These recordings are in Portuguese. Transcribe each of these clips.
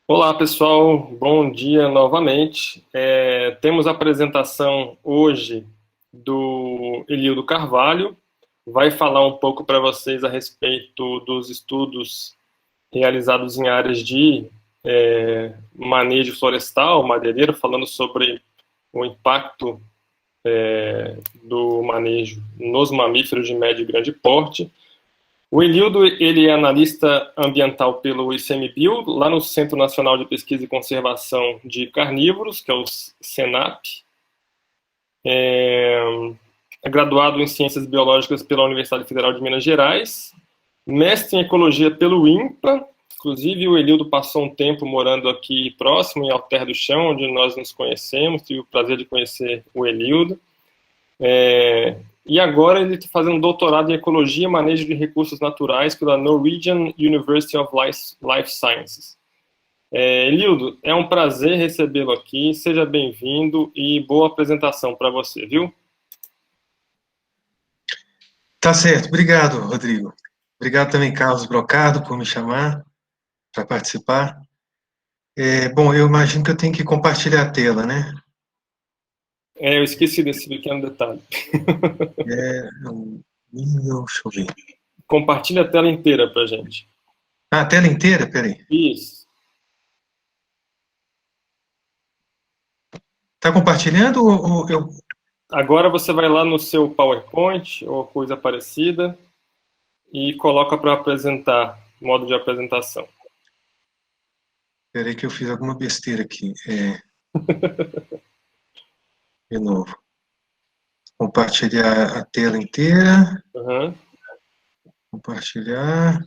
Olá, pessoal. Bom dia novamente. Temos a apresentação hoje do Elildo Carvalho. Vai falar um pouco para vocês a respeito dos estudos realizados em áreas de manejo florestal, madeireiro, falando sobre o impacto do manejo nos mamíferos de médio e grande porte. O Elildo, ele é analista ambiental pelo ICMBio, lá no Centro Nacional de Pesquisa e Conservação de Carnívoros, que é o CENAP. É graduado em Ciências Biológicas pela Universidade Federal de Minas Gerais, mestre em Ecologia pelo INPA. Inclusive, o Elildo passou um tempo morando aqui próximo, em Alter do Chão, onde nós nos conhecemos. Tive o prazer de conhecer o Elildo. E agora ele está fazendo doutorado em Ecologia e Manejo de Recursos Naturais pela Norwegian University of Life Sciences. Elildo, é um prazer recebê-lo aqui, seja bem-vindo e boa apresentação para você, viu? Tá certo, obrigado, Rodrigo. Obrigado também, Carlos Brocado, por me chamar para participar. Bom, eu imagino que eu tenho que compartilhar a tela, né? Eu esqueci desse pequeno detalhe. Deixa eu ver. Compartilha a tela inteira para a gente. Ah, a tela inteira? Peraí. Isso. Tá compartilhando ou eu... Agora você vai lá no seu PowerPoint ou coisa parecida e coloca para apresentar, modo de apresentação. Peraí que eu fiz alguma besteira aqui. De novo. Compartilhar a tela inteira. Uhum. Compartilhar.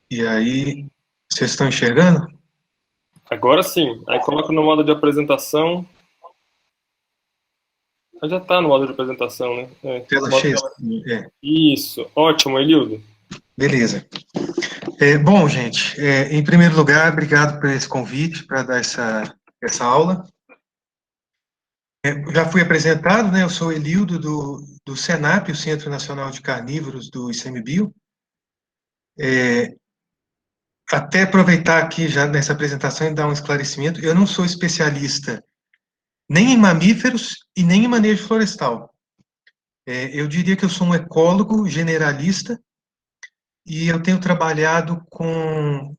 E aí, vocês estão enxergando? Agora sim. Aí coloca no modo de apresentação. Já está no modo de apresentação, né? Tela cheia? É. Isso. Ótimo, Elildo. Beleza. Bom, gente, em primeiro lugar, obrigado por esse convite para dar essa aula. Já fui apresentado, né? Eu sou Elildo do CENAP, o Centro Nacional de Carnívoros do ICMBio. Até aproveitar aqui já nessa apresentação e dar um esclarecimento, eu não sou especialista nem em mamíferos e nem em manejo florestal. Eu diria que eu sou um ecólogo generalista e eu tenho trabalhado com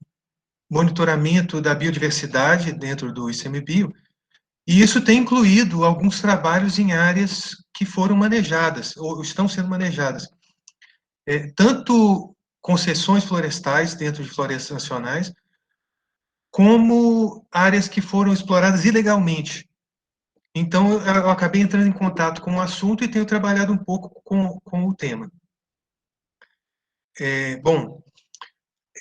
monitoramento da biodiversidade dentro do ICMBio, e isso tem incluído alguns trabalhos em áreas que foram manejadas, ou estão sendo manejadas. Tanto concessões florestais dentro de florestas nacionais, como áreas que foram exploradas ilegalmente. Então, eu acabei entrando em contato com o assunto e tenho trabalhado um pouco com o tema. Bom,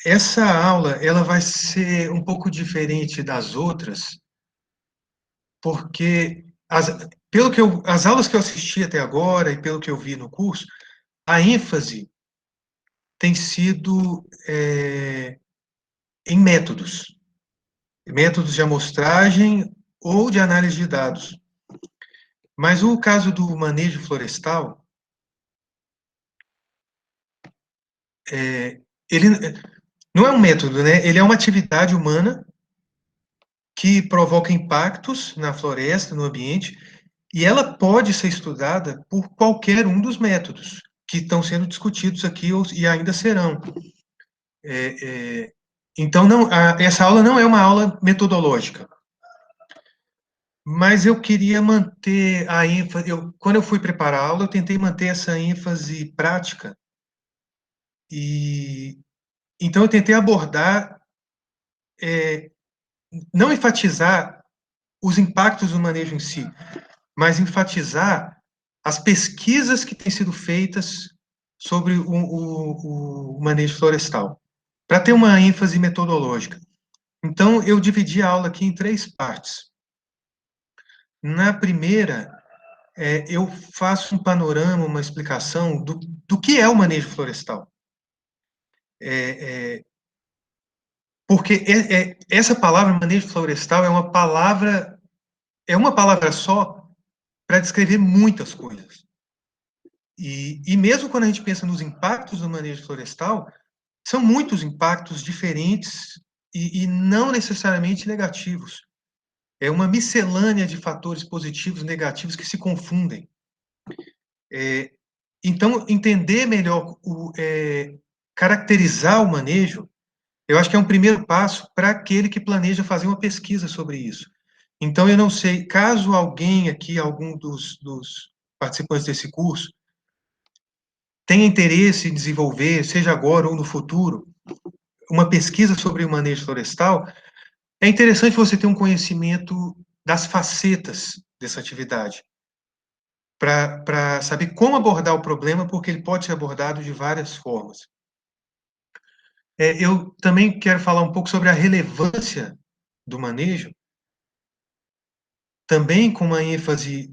essa aula ela vai ser um pouco diferente das outras, porque as aulas que eu assisti até agora e pelo que eu vi no curso, a ênfase tem sido em métodos de amostragem ou de análise de dados. Mas o caso do manejo florestal, ele não é um método, né? Ele é uma atividade humana que provoca impactos na floresta, no ambiente, e ela pode ser estudada por qualquer um dos métodos que estão sendo discutidos aqui e ainda serão. Então, essa aula não é uma aula metodológica, mas eu queria manter a ênfase. Quando eu fui preparar a aula, eu tentei manter essa ênfase prática. E então eu tentei abordar, não enfatizar os impactos do manejo em si, mas enfatizar as pesquisas que têm sido feitas sobre o manejo florestal, para ter uma ênfase metodológica. Então, eu dividi a aula aqui em 3 partes. Na primeira, eu faço um panorama, uma explicação do que é o manejo florestal. Porque essa palavra, manejo florestal, é uma palavra só para descrever muitas coisas. E mesmo quando a gente pensa nos impactos do manejo florestal, são muitos impactos diferentes e não necessariamente negativos. É uma miscelânea de fatores positivos e negativos que se confundem. Então, entender melhor, caracterizar o manejo, eu acho que é um primeiro passo para aquele que planeja fazer uma pesquisa sobre isso. Então, eu não sei, caso alguém aqui, algum dos participantes desse curso, tenha interesse em desenvolver, seja agora ou no futuro, uma pesquisa sobre o manejo florestal, é interessante você ter um conhecimento das facetas dessa atividade, para saber como abordar o problema, porque ele pode ser abordado de várias formas. Eu também quero falar um pouco sobre a relevância do manejo, também com uma ênfase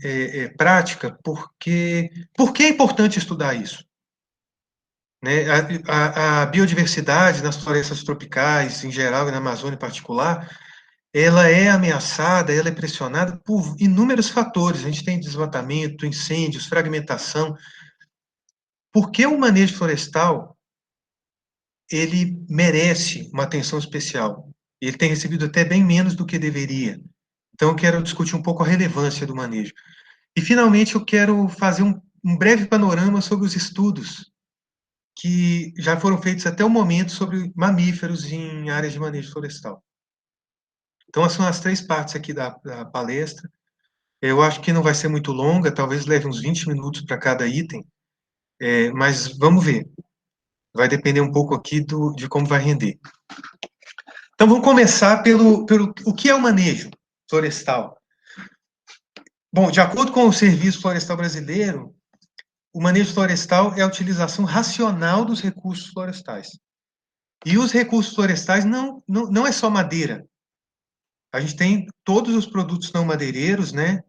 prática, porque por que é importante estudar isso? Né? A biodiversidade nas florestas tropicais, em geral, e na Amazônia em particular, ela é ameaçada, ela é pressionada por inúmeros fatores. A gente tem desmatamento, incêndios, fragmentação. Por que o manejo florestal, ele merece uma atenção especial? Ele tem recebido até bem menos do que deveria. Então, eu quero discutir um pouco a relevância do manejo. E, finalmente, eu quero fazer um breve panorama sobre os estudos que já foram feitos até o momento sobre mamíferos em áreas de manejo florestal. Então, são as três partes aqui da palestra. Eu acho que não vai ser muito longa, talvez leve uns 20 minutos para cada item, mas vamos ver. Vai depender um pouco aqui de como vai render. Então, vamos começar pelo o que é o manejo florestal. Bom, de acordo com o Serviço Florestal Brasileiro, o manejo florestal é a utilização racional dos recursos florestais. E os recursos florestais não é só madeira. A gente tem todos os produtos não madeireiros, né?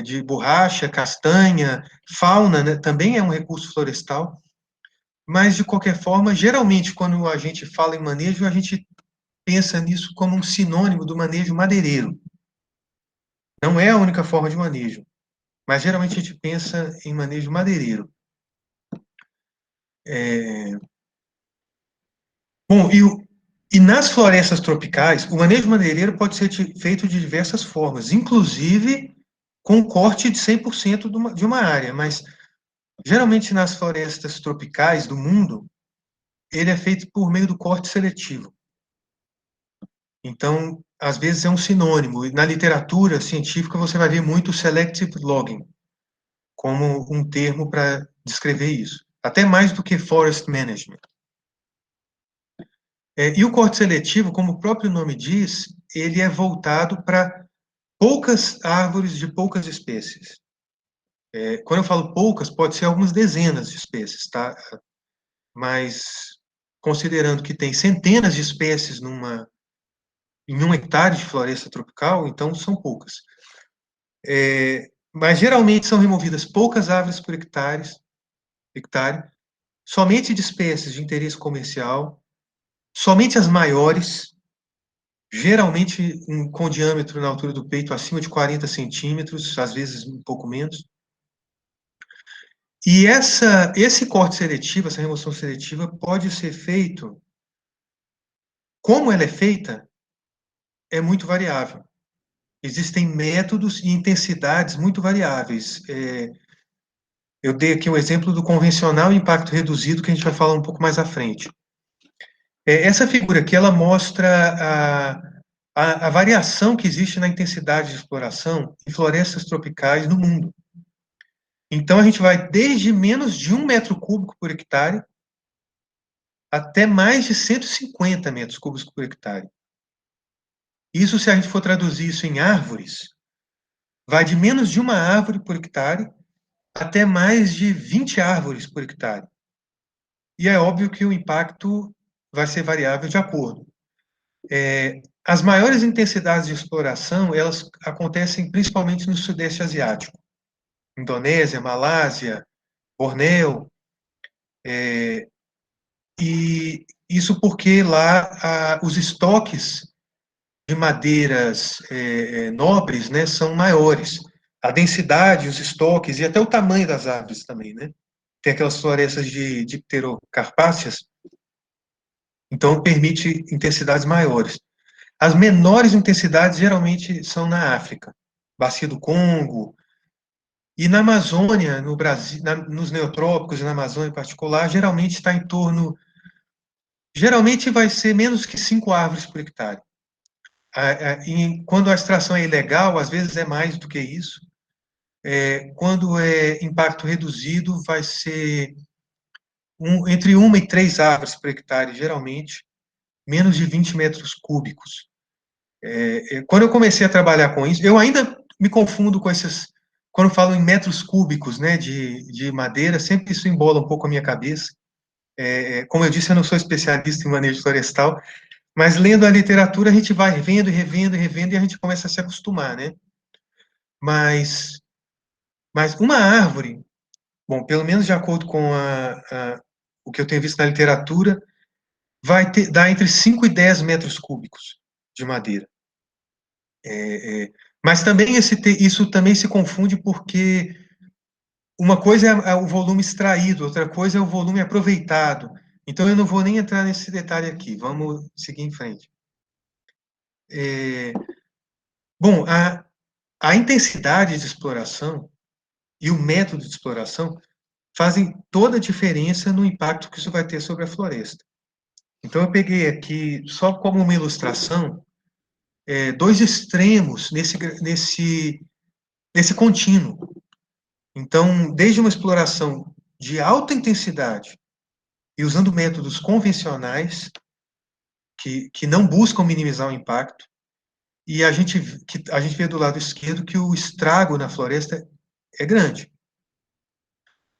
De borracha, castanha, fauna, né? Também é um recurso florestal. Mas, de qualquer forma, geralmente, quando a gente fala em manejo, a gente pensa nisso como um sinônimo do manejo madeireiro. Não é a única forma de manejo, mas geralmente a gente pensa em manejo madeireiro. Bom, e nas florestas tropicais, o manejo madeireiro pode ser feito de diversas formas, inclusive com corte de 100% de uma área, mas geralmente nas florestas tropicais do mundo, ele é feito por meio do corte seletivo. Então, às vezes é um sinônimo. Na literatura científica você vai ver muito selective logging como um termo para descrever isso, até mais do que forest management. E o corte seletivo, como o próprio nome diz, ele é voltado para poucas árvores de poucas espécies. Quando eu falo poucas, pode ser algumas dezenas de espécies, tá? Mas considerando que tem centenas de espécies em 1 hectare de floresta tropical, então são poucas. Mas geralmente são removidas poucas árvores por hectare, somente de espécies de interesse comercial, somente as maiores, geralmente com diâmetro na altura do peito acima de 40 centímetros, às vezes um pouco menos. E esse corte seletivo, essa remoção seletiva, pode ser feito, como ela é feita, é muito variável. Existem métodos e intensidades muito variáveis. Eu dei aqui um exemplo do convencional e impacto reduzido, que a gente vai falar um pouco mais à frente. Essa figura aqui, ela mostra a variação que existe na intensidade de exploração em florestas tropicais no mundo. Então, a gente vai desde menos de 1 metro cúbico por hectare até mais de 150 metros cúbicos por hectare. Isso, se a gente for traduzir isso em árvores, vai de menos de uma árvore por hectare até mais de 20 árvores por hectare. E é óbvio que o impacto vai ser variável de acordo. As maiores intensidades de exploração, elas acontecem principalmente no Sudeste Asiático. Indonésia, Malásia, Bornéu, e isso porque lá os estoques de madeiras nobres, né, são maiores. a densidade, os estoques e até o tamanho das árvores também, né? Tem aquelas florestas de pterocarpáceas, então permite intensidades maiores. As menores intensidades geralmente são na África, Bacia do Congo, e na Amazônia, no Brasil, nos neotrópicos e na Amazônia em particular, geralmente está em torno. Geralmente vai ser menos que 5 árvores por hectare. Quando a extração é ilegal, às vezes é mais do que isso. Quando é impacto reduzido, vai ser entre 1 e 3 árvores por hectare, geralmente, menos de 20 metros cúbicos. Quando eu comecei a trabalhar com isso, eu ainda me confundo com esses. Quando eu falo em metros cúbicos, né, de madeira, sempre isso embola um pouco a minha cabeça. Como eu disse, eu não sou especialista em manejo florestal, mas lendo a literatura a gente vai vendo, revendo, revendo e a gente começa a se acostumar, né? Mas uma árvore, bom, pelo menos de acordo com o que eu tenho visto na literatura, dar entre 5 e 10 metros cúbicos de madeira. Mas também isso também se confunde porque uma coisa é o volume extraído, outra coisa é o volume aproveitado. Então eu não vou nem entrar nesse detalhe aqui, vamos seguir em frente. Bom, a intensidade de exploração e o método de exploração fazem toda a diferença no impacto que isso vai ter sobre a floresta. Então eu peguei aqui, só como uma ilustração, dois extremos nesse contínuo. Então, desde uma exploração de alta intensidade e usando métodos convencionais que não buscam minimizar o impacto, e a gente vê do lado esquerdo que o estrago na floresta é grande.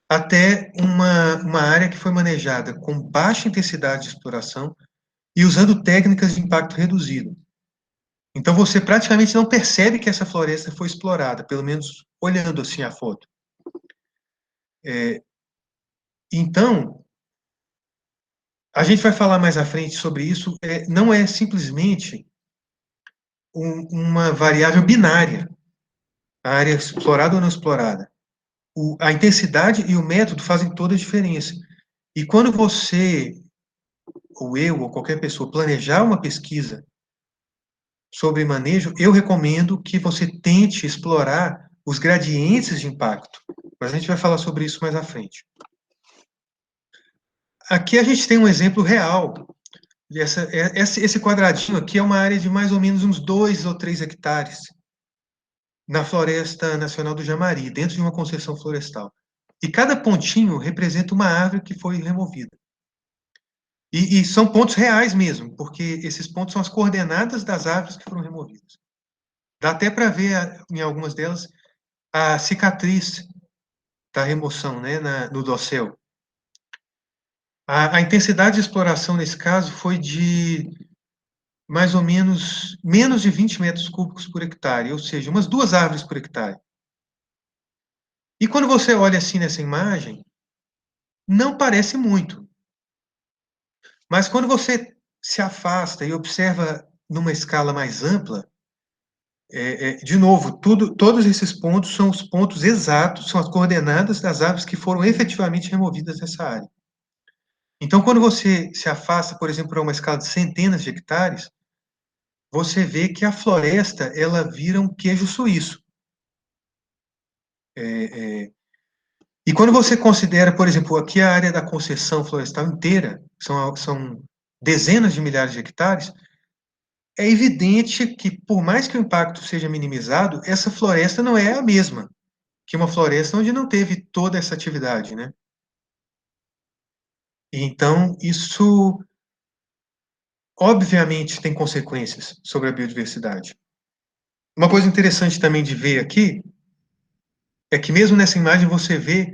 Até uma área que foi manejada com baixa intensidade de exploração e usando técnicas de impacto reduzido. Então, você praticamente não percebe que essa floresta foi explorada, pelo menos olhando assim a foto. Então, a gente vai falar mais à frente sobre isso, não é simplesmente uma variável binária, a área explorada ou não explorada. A intensidade e o método fazem toda a diferença. E quando você, ou eu, ou qualquer pessoa, planejar uma pesquisa sobre manejo, eu recomendo que você tente explorar os gradientes de impacto. Mas a gente vai falar sobre isso mais à frente. Aqui a gente tem um exemplo real. Esse quadradinho aqui é uma área de mais ou menos uns 2 ou 3 hectares na Floresta Nacional do Jamari, dentro de uma concessão florestal. E cada pontinho representa uma árvore que foi removida. E são pontos reais mesmo, porque esses pontos são as coordenadas das árvores que foram removidas. Dá até para ver, em algumas delas, a cicatriz da remoção, né, no dossel. A intensidade de exploração, nesse caso, foi de mais ou menos de 20 metros cúbicos por hectare, ou seja, umas 2 árvores por hectare. E quando você olha assim nessa imagem, não parece muito. Mas quando você se afasta e observa numa escala mais ampla, de novo, todos esses pontos são os pontos exatos, são as coordenadas das árvores que foram efetivamente removidas dessa área. Então, quando você se afasta, por exemplo, para uma escala de centenas de hectares, você vê que a floresta ela vira um queijo suíço. E quando você considera, por exemplo, aqui a área da concessão florestal inteira, são dezenas de milhares de hectares, é evidente que, por mais que o impacto seja minimizado, essa floresta não é a mesma que uma floresta onde não teve toda essa atividade, né? Então, isso obviamente tem consequências sobre a biodiversidade. Uma coisa interessante também de ver aqui é que mesmo nessa imagem você vê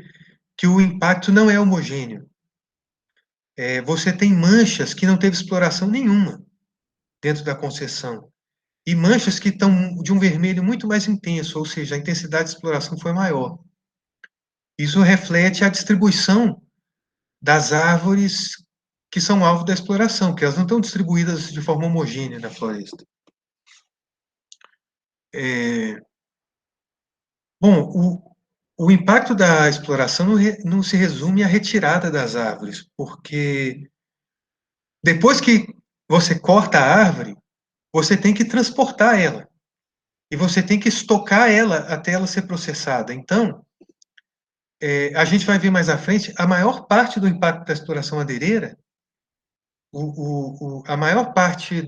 que o impacto não é homogêneo. Você tem manchas que não teve exploração nenhuma dentro da concessão. E manchas que estão de um vermelho muito mais intenso, ou seja, a intensidade de exploração foi maior. Isso reflete a distribuição das árvores que são alvo da exploração, que elas não estão distribuídas de forma homogênea na floresta. Bom, o impacto da exploração não se resume à retirada das árvores, porque depois que você corta a árvore, você tem que transportar ela. E você tem que estocar ela até ela ser processada. Então, a gente vai ver mais à frente, a maior parte do impacto da exploração madeireira, a maior parte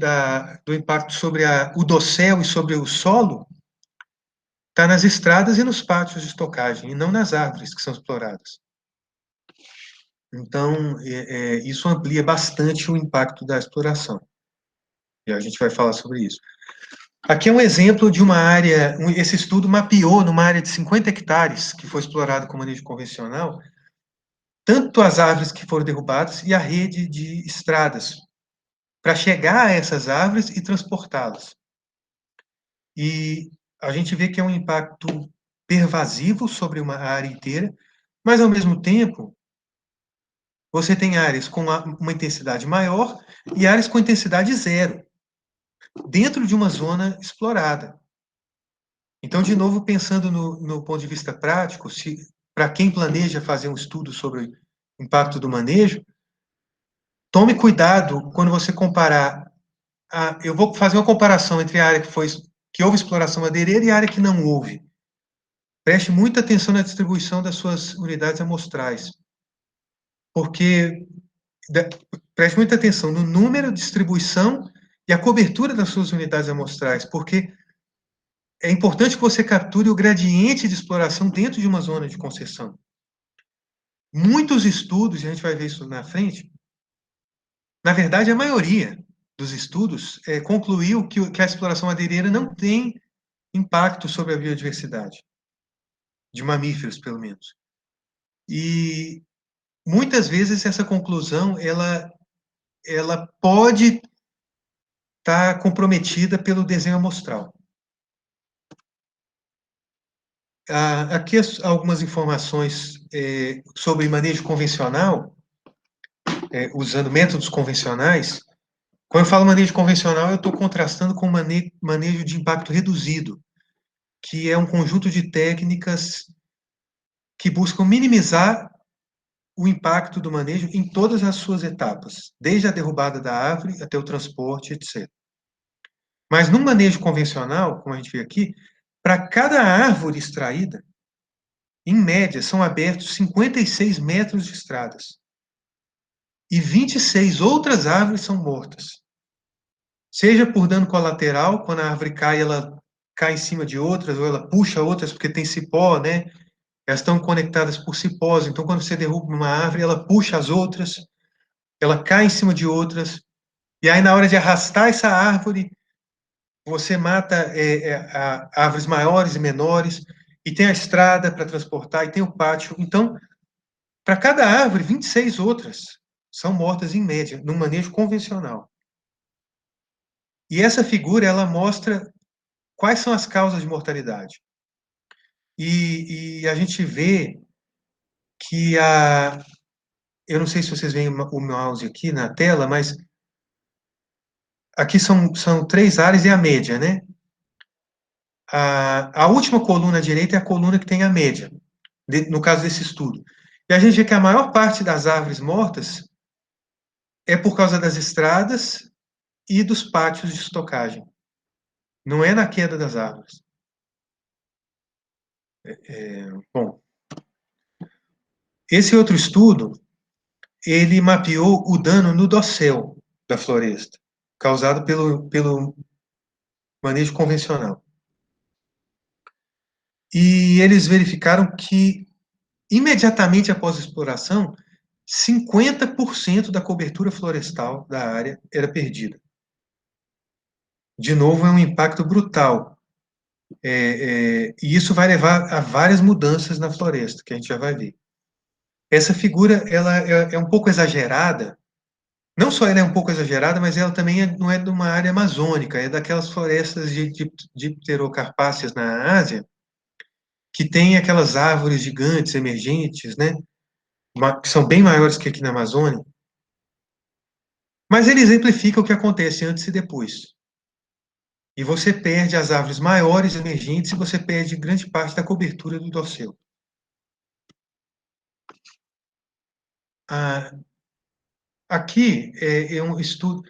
do impacto sobre o dossel e sobre o solo, está nas estradas e nos pátios de estocagem, e não nas árvores que são exploradas. Então, isso amplia bastante o impacto da exploração. E a gente vai falar sobre isso. Aqui é um exemplo de uma área, esse estudo mapeou numa área de 50 hectares, que foi explorado com manejo convencional, tanto as árvores que foram derrubadas e a rede de estradas, para chegar a essas árvores e transportá-las. E a gente vê que é um impacto pervasivo sobre uma área inteira, mas, ao mesmo tempo, você tem áreas com uma intensidade maior e áreas com intensidade zero, dentro de uma zona explorada. Então, de novo, pensando no ponto de vista prático, para quem planeja fazer um estudo sobre o impacto do manejo, tome cuidado quando você comparar. Eu vou fazer uma comparação entre a área que houve exploração madeireira e a área que não houve. Preste muita atenção na distribuição das suas unidades amostrais, porque preste muita atenção no número, distribuição e a cobertura das suas unidades amostrais, porque é importante que você capture o gradiente de exploração dentro de uma zona de concessão. Muitos estudos, e a gente vai ver isso na frente, na verdade, a maioria dos estudos concluiu que a exploração madeireira não tem impacto sobre a biodiversidade, de mamíferos, pelo menos. E muitas vezes essa conclusão ela pode estar comprometida pelo desenho amostral. Aqui algumas informações sobre manejo convencional, usando métodos convencionais. Quando eu falo manejo convencional, eu estou contrastando com manejo de impacto reduzido, que é um conjunto de técnicas que buscam minimizar o impacto do manejo em todas as suas etapas, desde a derrubada da árvore até o transporte, etc. Mas no manejo convencional, como a gente vê aqui, para cada árvore extraída, em média, são abertos 56 metros de estradas. E 26 outras árvores são mortas. Seja por dano colateral, quando a árvore cai, ela cai em cima de outras, ou ela puxa outras, porque tem cipó, né? Elas estão conectadas por cipós, então quando você derruba uma árvore, ela puxa as outras, ela cai em cima de outras, e aí na hora de arrastar essa árvore, você mata árvores maiores e menores, e tem a estrada para transportar, e tem o pátio. Então, para cada árvore, 26 outras são mortas em média, num manejo convencional. E essa figura, ela mostra quais são as causas de mortalidade. E a gente vê que eu não sei se vocês veem o mouse aqui na tela, mas aqui são 3 áreas e a média, né? A última coluna à direita é a coluna que tem a média, no caso desse estudo. E a gente vê que a maior parte das árvores mortas é por causa das estradas e dos pátios de estocagem. Não é na queda das árvores. Bom, esse outro estudo, ele mapeou o dano no dossel da floresta, causado pelo manejo convencional. E eles verificaram que, imediatamente após a exploração, 50% da cobertura florestal da área era perdida. De novo, é um impacto brutal. E isso vai levar a várias mudanças na floresta, que a gente já vai ver. Essa figura ela é um pouco exagerada. Não só ela é um pouco exagerada, mas ela também não é de uma área amazônica, é daquelas florestas de pterocarpáceas na Ásia, que tem aquelas árvores gigantes emergentes, né? Que são bem maiores que aqui na Amazônia. Mas ele exemplifica o que acontece antes e depois. E você perde as árvores maiores emergentes e você perde grande parte da cobertura do dossel. Ah, aqui é um estudo.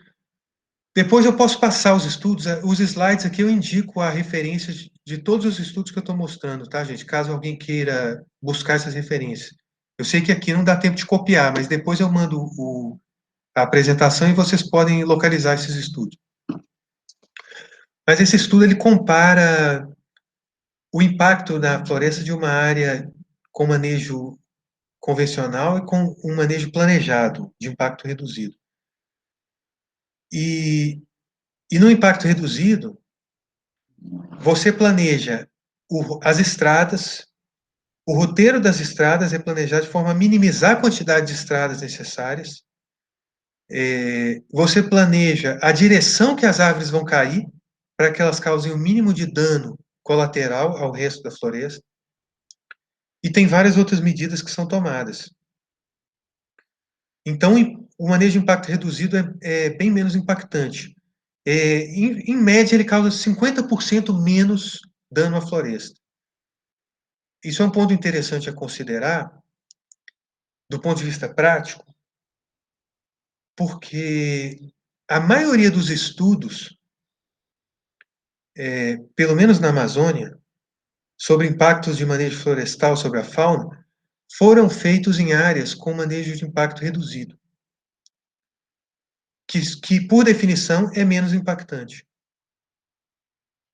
Depois eu posso passar os estudos, os slides aqui eu indico a referência de todos os estudos que eu estou mostrando, tá, gente? Caso alguém queira buscar essas referências. Eu sei que aqui não dá tempo de copiar, mas depois eu mando a apresentação e vocês podem localizar esses estudos. Mas esse estudo ele compara o impacto na floresta de uma área com manejo convencional e com um manejo planejado de impacto reduzido. E no impacto reduzido, você planeja as estradas, o roteiro das estradas é planejado de forma a minimizar a quantidade de estradas necessárias. Você planeja a direção que as árvores vão cair, para que elas causem o mínimo de dano colateral ao resto da floresta. E tem várias outras medidas que são tomadas. Então, o manejo de impacto reduzido é bem menos impactante. Em média, ele causa 50% menos dano à floresta. Isso é um ponto interessante a considerar, do ponto de vista prático, porque a maioria dos estudos, pelo menos na Amazônia, sobre impactos de manejo florestal sobre a fauna, foram feitos em áreas com manejo de impacto reduzido, que por definição é menos impactante.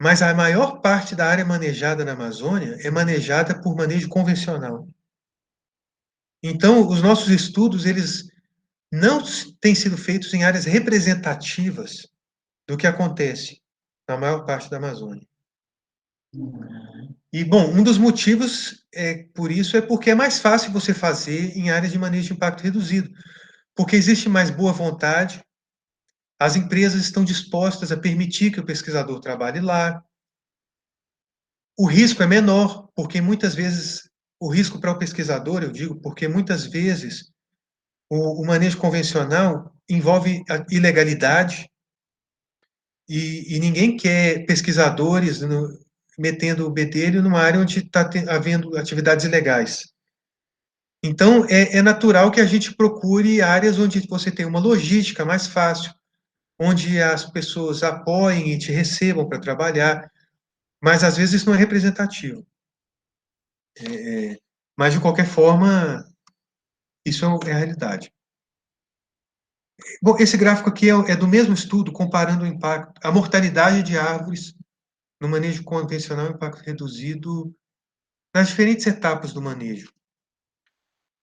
Mas a maior parte da área manejada na Amazônia é manejada por manejo convencional. Então, os nossos estudos, eles não têm sido feitos em áreas representativas do que acontece na maior parte da Amazônia. E, bom, um dos motivos por isso é porque é mais fácil você fazer em áreas de manejo de impacto reduzido, porque existe mais boa vontade, as empresas estão dispostas a permitir que o pesquisador trabalhe lá, o risco é menor, porque muitas vezes, o risco para o pesquisador, eu digo, porque muitas vezes o manejo convencional envolve a ilegalidade e ninguém quer pesquisadores metendo o bedelho numa área onde está havendo atividades ilegais. Então, é natural que a gente procure áreas onde você tem uma logística mais fácil, onde as pessoas apoiem e te recebam para trabalhar, mas às vezes isso não é representativo. Mas, de qualquer forma, isso é a realidade. Bom, esse gráfico aqui é do mesmo estudo, comparando o impacto, a mortalidade de árvores no manejo convencional e impacto reduzido nas diferentes etapas do manejo.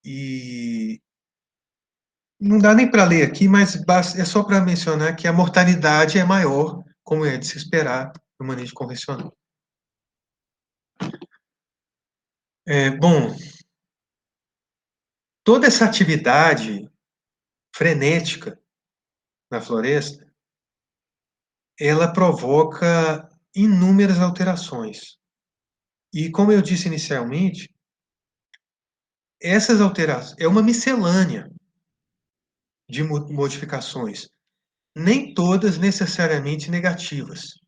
E não dá nem para ler aqui, mas é só para mencionar que a mortalidade é maior, como é de se esperar, no manejo convencional. Bom, toda essa atividade frenética na floresta, ela provoca inúmeras alterações. E como eu disse inicialmente, essas alterações é uma miscelânea de modificações, nem todas necessariamente negativas.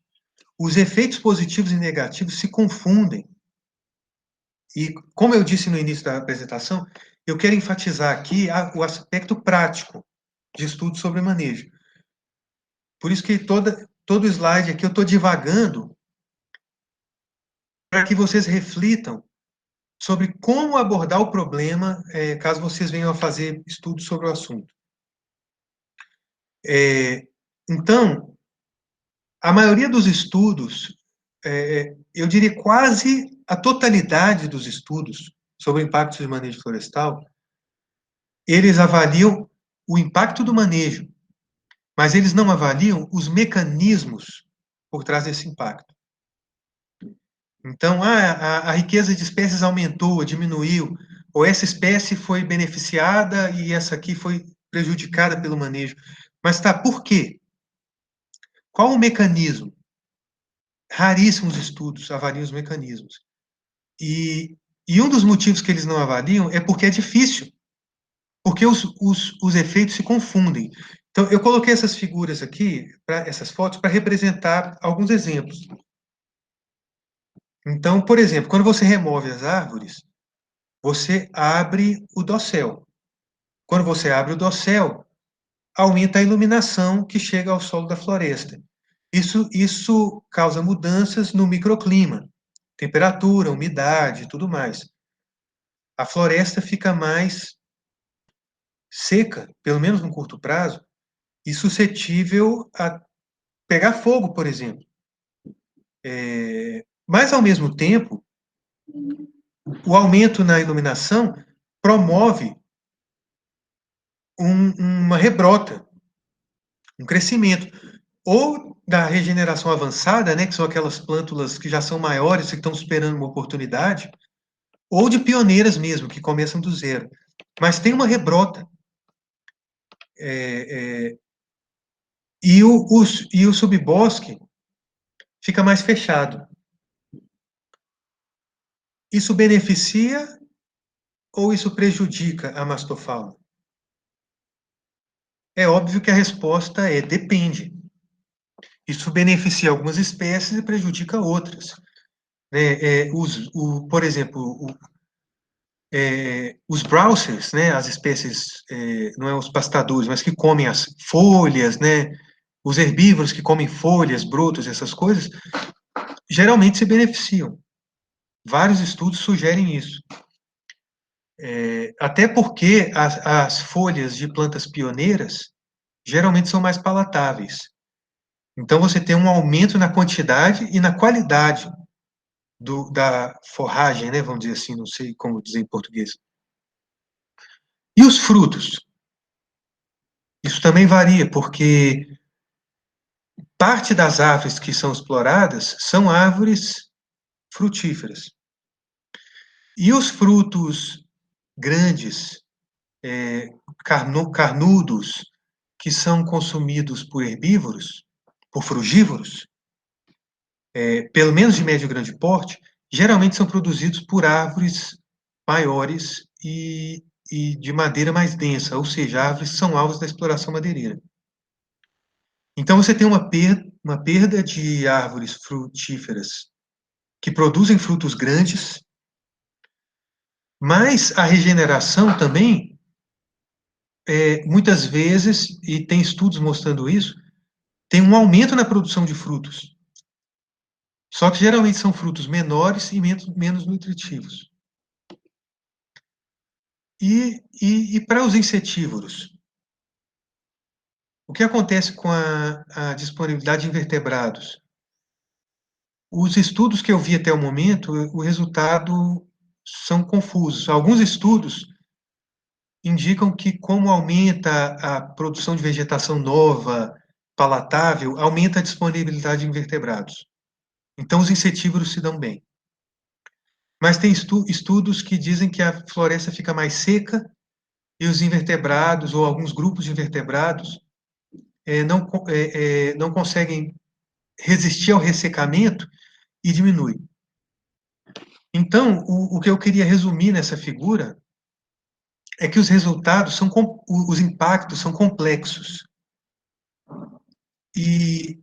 Os efeitos positivos e negativos se confundem. E, como eu disse no início da apresentação, eu quero enfatizar aqui o aspecto prático de estudo sobre manejo. Por isso que todo slide aqui eu estou divagando para que vocês reflitam sobre como abordar o problema, caso vocês venham a fazer estudos sobre o assunto. Então, a maioria dos estudos, eu diria quase a totalidade dos estudos sobre impactos de manejo florestal, eles avaliam o impacto do manejo, mas eles não avaliam os mecanismos por trás desse impacto. Então, a riqueza de espécies aumentou, diminuiu, ou essa espécie foi beneficiada e essa aqui foi prejudicada pelo manejo. Mas tá, por quê? Qual o mecanismo? Raríssimos estudos avaliam os mecanismos. E um dos motivos que eles não avaliam é porque é difícil, porque os efeitos se confundem. Então, eu coloquei essas figuras aqui, essas fotos, para representar alguns exemplos. Então, por exemplo, quando você remove as árvores, você abre o dossel. Quando você abre o dossel, aumenta a iluminação que chega ao solo da floresta. Isso causa mudanças no microclima, temperatura, umidade e tudo mais. A floresta fica mais seca, pelo menos no curto prazo, e suscetível a pegar fogo, por exemplo. Mas, ao mesmo tempo, o aumento na iluminação promove uma rebrota, um crescimento, ou da regeneração avançada, né, que são aquelas plântulas que já são maiores e que estão esperando uma oportunidade, ou de pioneiras mesmo, que começam do zero. Mas tem uma rebrota. E o subbosque fica mais fechado. Isso beneficia ou isso prejudica a mastofauna? É óbvio que a resposta é depende. Isso beneficia algumas espécies e prejudica outras. Né? Por exemplo, os browsers, né, as espécies, não é os pastadores, mas que comem as folhas, né, os herbívoros que comem folhas, brotos, essas coisas, geralmente se beneficiam. Vários estudos sugerem isso. Até porque as folhas de plantas pioneiras geralmente são mais palatáveis. Então, você tem um aumento na quantidade e na qualidade da forragem, né, vamos dizer assim, não sei como dizer em português. E os frutos? Isso também varia, porque parte das árvores que são exploradas são árvores frutíferas. E os frutos grandes, carnudos, que são consumidos por herbívoros, por frugívoros, pelo menos de médio e grande porte, geralmente são produzidos por árvores maiores e de madeira mais densa, ou seja, árvores que são alvos da exploração madeireira. Então, você tem uma perda de árvores frutíferas que produzem frutos grandes, mas a regeneração também, muitas vezes, e tem estudos mostrando isso, tem um aumento na produção de frutos. Só que geralmente são frutos menores e menos nutritivos. E para os insetívoros? O que acontece com a disponibilidade de invertebrados? Os estudos que eu vi até o momento, o resultado são confusos. Alguns estudos indicam que, como aumenta a produção de vegetação nova, palatável, aumenta a disponibilidade de invertebrados. Então, os insetívoros se dão bem. Mas tem estudos que dizem que a floresta fica mais seca e os invertebrados, ou alguns grupos de invertebrados, não conseguem resistir ao ressecamento e diminui. Então, o que eu queria resumir nessa figura é que os resultados os impactos são complexos. E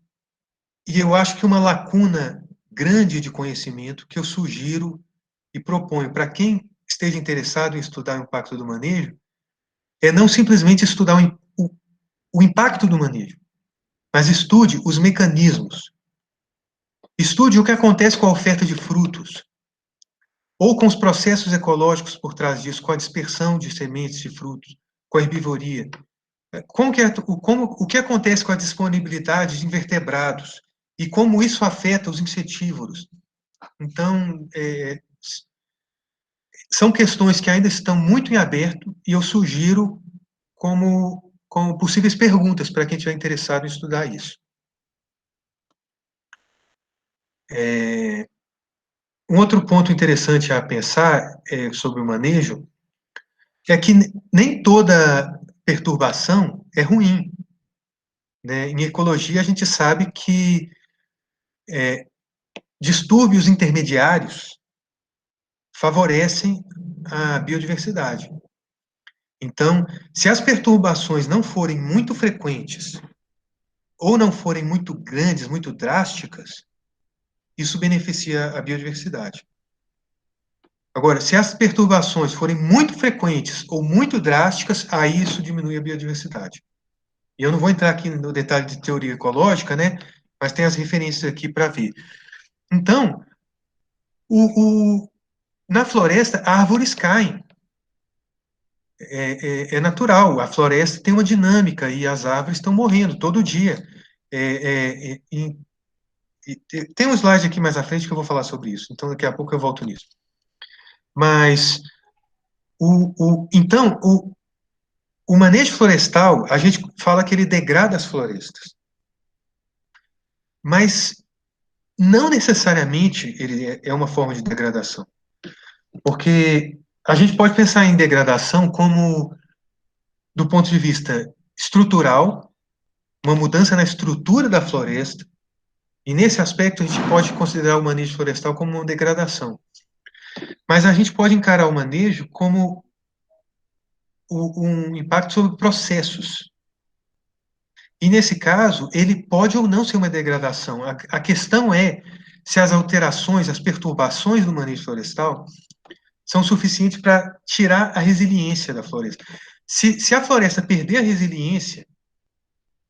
eu acho que uma lacuna grande de conhecimento que eu sugiro e proponho para quem esteja interessado em estudar o impacto do manejo é não simplesmente estudar o impacto do manejo, mas estude os mecanismos. Estude o que acontece com a oferta de frutos, ou com os processos ecológicos por trás disso, com a dispersão de sementes de frutos, com a herbivoria. O que acontece com a disponibilidade de invertebrados e como isso afeta os insetívoros. Então, são questões que ainda estão muito em aberto e eu sugiro como possíveis perguntas para quem estiver interessado em estudar isso. Um outro ponto interessante a pensar sobre o manejo é que nem toda perturbação é ruim. Né? Em ecologia, a gente sabe que distúrbios intermediários favorecem a biodiversidade. Então, se as perturbações não forem muito frequentes ou não forem muito grandes, muito drásticas, isso beneficia a biodiversidade. Agora, se as perturbações forem muito frequentes ou muito drásticas, aí isso diminui a biodiversidade. E eu não vou entrar aqui no detalhe de teoria ecológica, né? Mas tem as referências aqui para ver. Então, na floresta, árvores caem. É natural. A floresta tem uma dinâmica e as árvores estão morrendo todo dia. Tem um slide aqui mais à frente que eu vou falar sobre isso. Então, daqui a pouco eu volto nisso. Mas, então, o manejo florestal, a gente fala que ele degrada as florestas. Mas não necessariamente ele é uma forma de degradação. Porque a gente pode pensar em degradação como, do ponto de vista estrutural, uma mudança na estrutura da floresta, e nesse aspecto a gente pode considerar o manejo florestal como uma degradação. Mas a gente pode encarar o manejo como um impacto sobre processos. E nesse caso, ele pode ou não ser uma degradação. A questão é se as alterações, as perturbações do manejo florestal são suficientes para tirar a resiliência da floresta. Se a floresta perder a resiliência,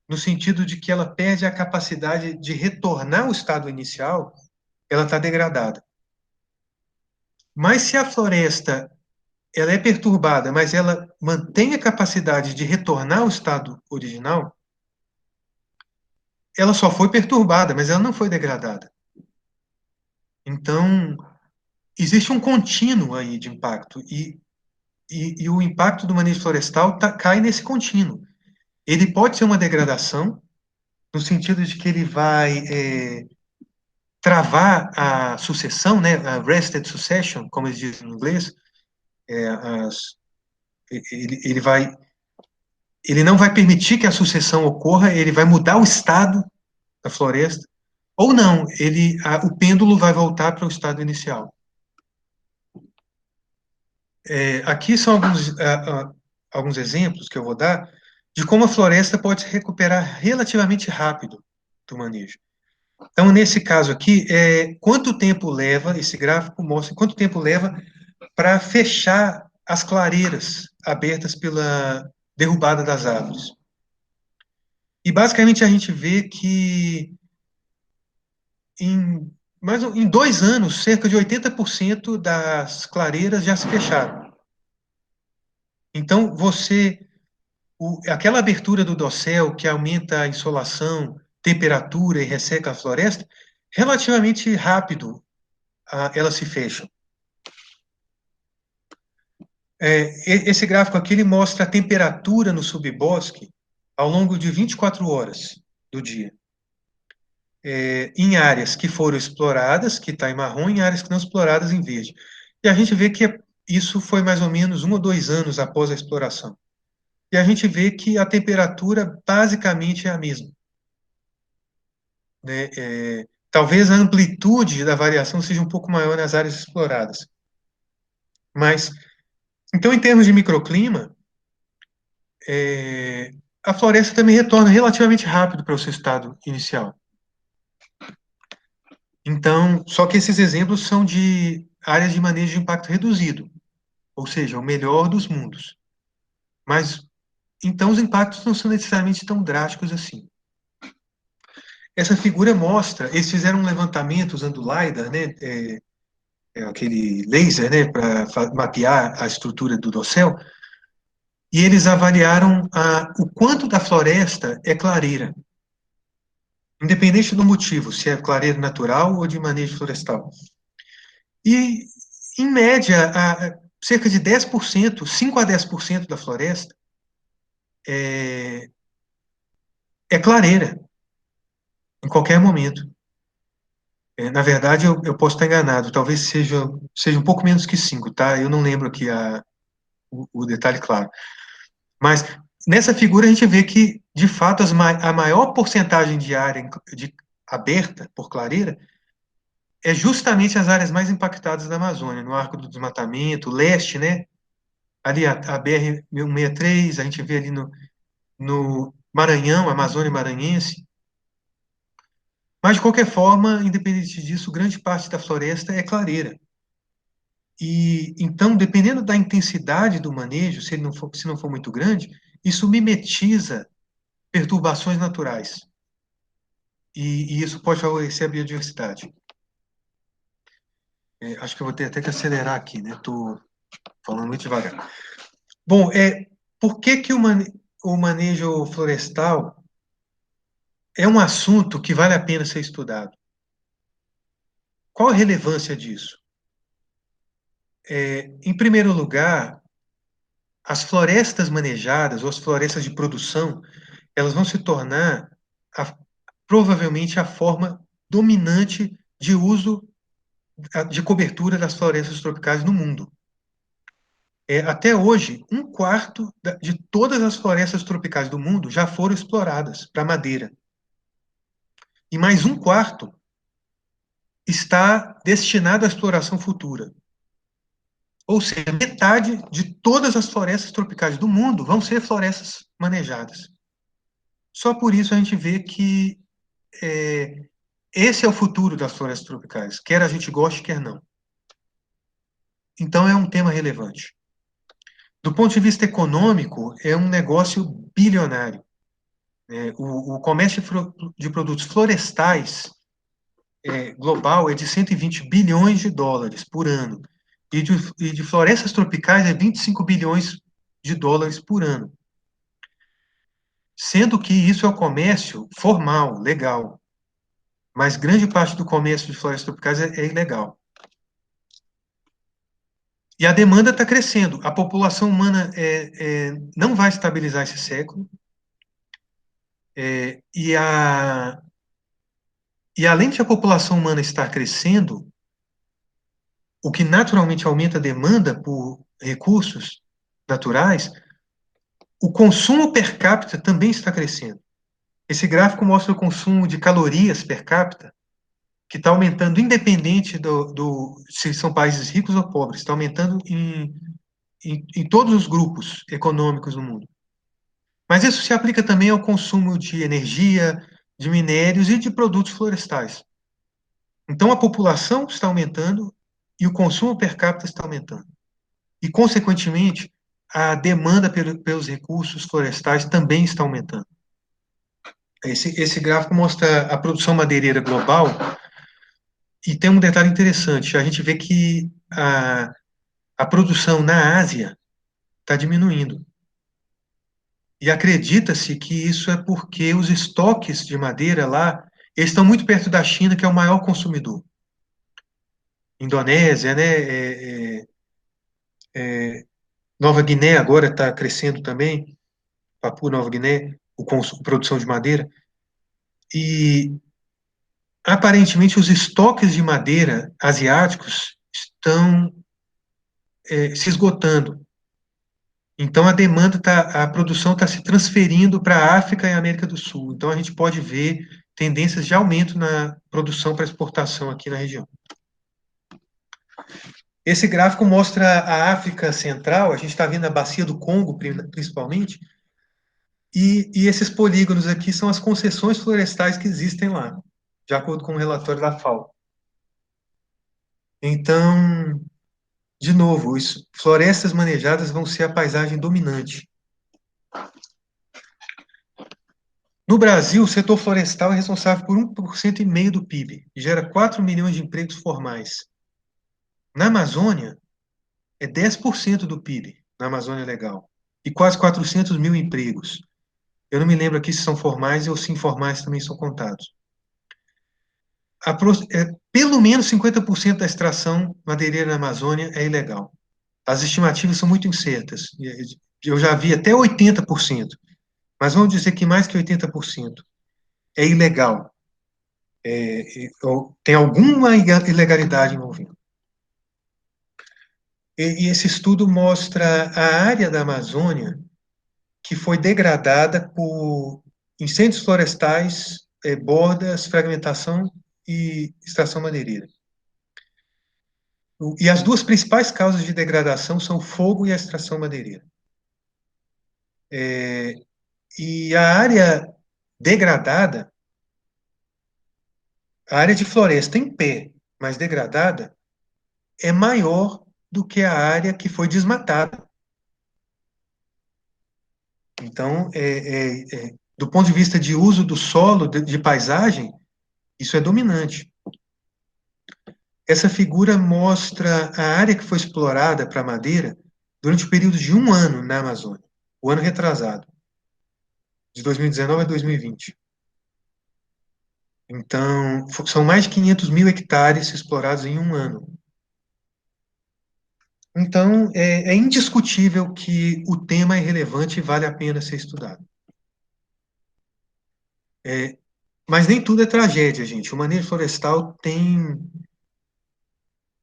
no sentido de que ela perde a capacidade de retornar ao estado inicial, ela está degradada. Mas se a floresta ela é perturbada, mas ela mantém a capacidade de retornar ao estado original, ela só foi perturbada, mas ela não foi degradada. Então, existe um contínuo aí de impacto, e o impacto do manejo florestal cai nesse contínuo. Ele pode ser uma degradação, no sentido de que ele vai travar a sucessão, né, a arrested succession, como eles dizem em inglês, ele não vai permitir que a sucessão ocorra, ele vai mudar o estado da floresta, ou não, o pêndulo vai voltar para o estado inicial. Aqui são alguns exemplos que eu vou dar de como a floresta pode se recuperar relativamente rápido do manejo. Então, nesse caso aqui, quanto tempo leva, esse gráfico mostra quanto tempo leva para fechar as clareiras abertas pela derrubada das árvores. E, basicamente, a gente vê que em 2 anos, cerca de 80% das clareiras já se fecharam. Então, aquela abertura do dossel que aumenta a insolação, temperatura e resseca a floresta, relativamente rápido elas se fecham. Esse gráfico aqui ele mostra a temperatura no subbosque ao longo de 24 horas do dia. Em áreas que foram exploradas, que está em marrom, em áreas que não exploradas, em verde. E a gente vê que isso foi mais ou menos 1 ou 2 anos após a exploração. E a gente vê que a temperatura basicamente é a mesma. Né? Talvez a amplitude da variação seja um pouco maior nas áreas exploradas. Mas, então, em termos de microclima, a floresta também retorna relativamente rápido para o seu estado inicial. Então, só que esses exemplos são de áreas de manejo de impacto reduzido, ou seja, o melhor dos mundos. Mas, então, os impactos não são necessariamente tão drásticos assim. Essa figura mostra, eles fizeram um levantamento usando LiDAR, né, aquele laser, né, para mapear a estrutura do dossel, e eles avaliaram o quanto da floresta é clareira, independente do motivo, se é clareira natural ou de manejo florestal. E, em média, cerca de 10%, 5 a 10% da floresta é clareira, em qualquer momento. Na verdade, eu posso estar enganado, talvez seja um pouco menos que 5, tá? Eu não lembro aqui o detalhe claro. Mas nessa figura a gente vê que, de fato, a maior porcentagem de área aberta por clareira é justamente as áreas mais impactadas da Amazônia, no Arco do Desmatamento, leste, né? ali a BR-163, a gente vê ali no Maranhão, Amazônia Maranhense. Mas, de qualquer forma, independente disso, grande parte da floresta é clareira. E então, dependendo da intensidade do manejo, se não for muito grande, isso mimetiza perturbações naturais. E isso pode favorecer a biodiversidade. Acho que eu vou ter até que acelerar aqui, né? Estou falando muito devagar. Bom, por que que o manejo florestal é um assunto que vale a pena ser estudado? Qual a relevância disso? Em primeiro lugar, as florestas manejadas, ou as florestas de produção, elas vão se tornar a- provavelmente a forma dominante de uso de cobertura das florestas tropicais no mundo. Até hoje, um quarto de todas as florestas tropicais do mundo já foram exploradas para madeira. E mais um quarto está destinado à exploração futura. Ou seja, metade de todas as florestas tropicais do mundo vão ser florestas manejadas. Só por isso a gente vê que esse é o futuro das florestas tropicais, quer a gente goste, quer não. Então é um tema relevante. Do ponto de vista econômico, é um negócio bilionário. O comércio de produtos florestais global é de 120 bilhões de dólares por ano. E de florestas tropicais é 25 bilhões de dólares por ano. Sendo que isso é o comércio formal, legal. Mas grande parte do comércio de florestas tropicais é ilegal. E a demanda está crescendo. A população humana não vai estabilizar esse século. E além de a população humana estar crescendo, o que naturalmente aumenta a demanda por recursos naturais, o consumo per capita também está crescendo. Esse gráfico mostra o consumo de calorias per capita, que está aumentando independente se são países ricos ou pobres, está aumentando em todos os grupos econômicos no mundo. Mas isso se aplica também ao consumo de energia, de minérios e de produtos florestais. Então, a população está aumentando e o consumo per capita está aumentando. E, consequentemente, a demanda pelos recursos florestais também está aumentando. Esse gráfico mostra a produção madeireira global e tem um detalhe interessante. A gente vê que a produção na Ásia está diminuindo. E acredita-se que isso é porque os estoques de madeira lá estão muito perto da China, que é o maior consumidor. Indonésia, né? Nova Guiné agora está crescendo também, Papua Nova Guiné, a produção de madeira. E aparentemente os estoques de madeira asiáticos estão se esgotando. Então a produção está se transferindo para a África e a América do Sul. Então a gente pode ver tendências de aumento na produção para exportação aqui na região. Esse gráfico mostra a África Central, a gente está vendo a bacia do Congo, principalmente, e esses polígonos aqui são as concessões florestais que existem lá, de acordo com o relatório da FAO. Então, de novo, florestas manejadas vão ser a paisagem dominante. No Brasil, o setor florestal é responsável por 1,5% do PIB e gera 4 milhões de empregos formais. Na Amazônia, é 10% do PIB, na Amazônia Legal, e quase 400 mil empregos. Eu não me lembro aqui se são formais ou se informais também são contados. Pelo menos 50% da extração madeireira na Amazônia é ilegal. As estimativas são muito incertas. Eu já vi até 80%, mas vamos dizer que mais que 80% é ilegal. Tem alguma ilegalidade envolvida. E esse estudo mostra a área da Amazônia que foi degradada por incêndios florestais, bordas, fragmentação e extração madeireira. E as duas principais causas de degradação são o fogo e a extração madeireira. E a área degradada, a área de floresta em pé, mas degradada, é maior do que a área que foi desmatada. Então, do ponto de vista de uso do solo, de paisagem, isso é dominante. Essa figura mostra a área que foi explorada para madeira durante o período de 1 ano na Amazônia, o ano retrasado, de 2019 a 2020. Então, são mais de 500 mil hectares explorados em 1 ano. Então, é indiscutível que o tema é relevante e vale a pena ser estudado. Mas nem tudo é tragédia, gente. O manejo florestal tem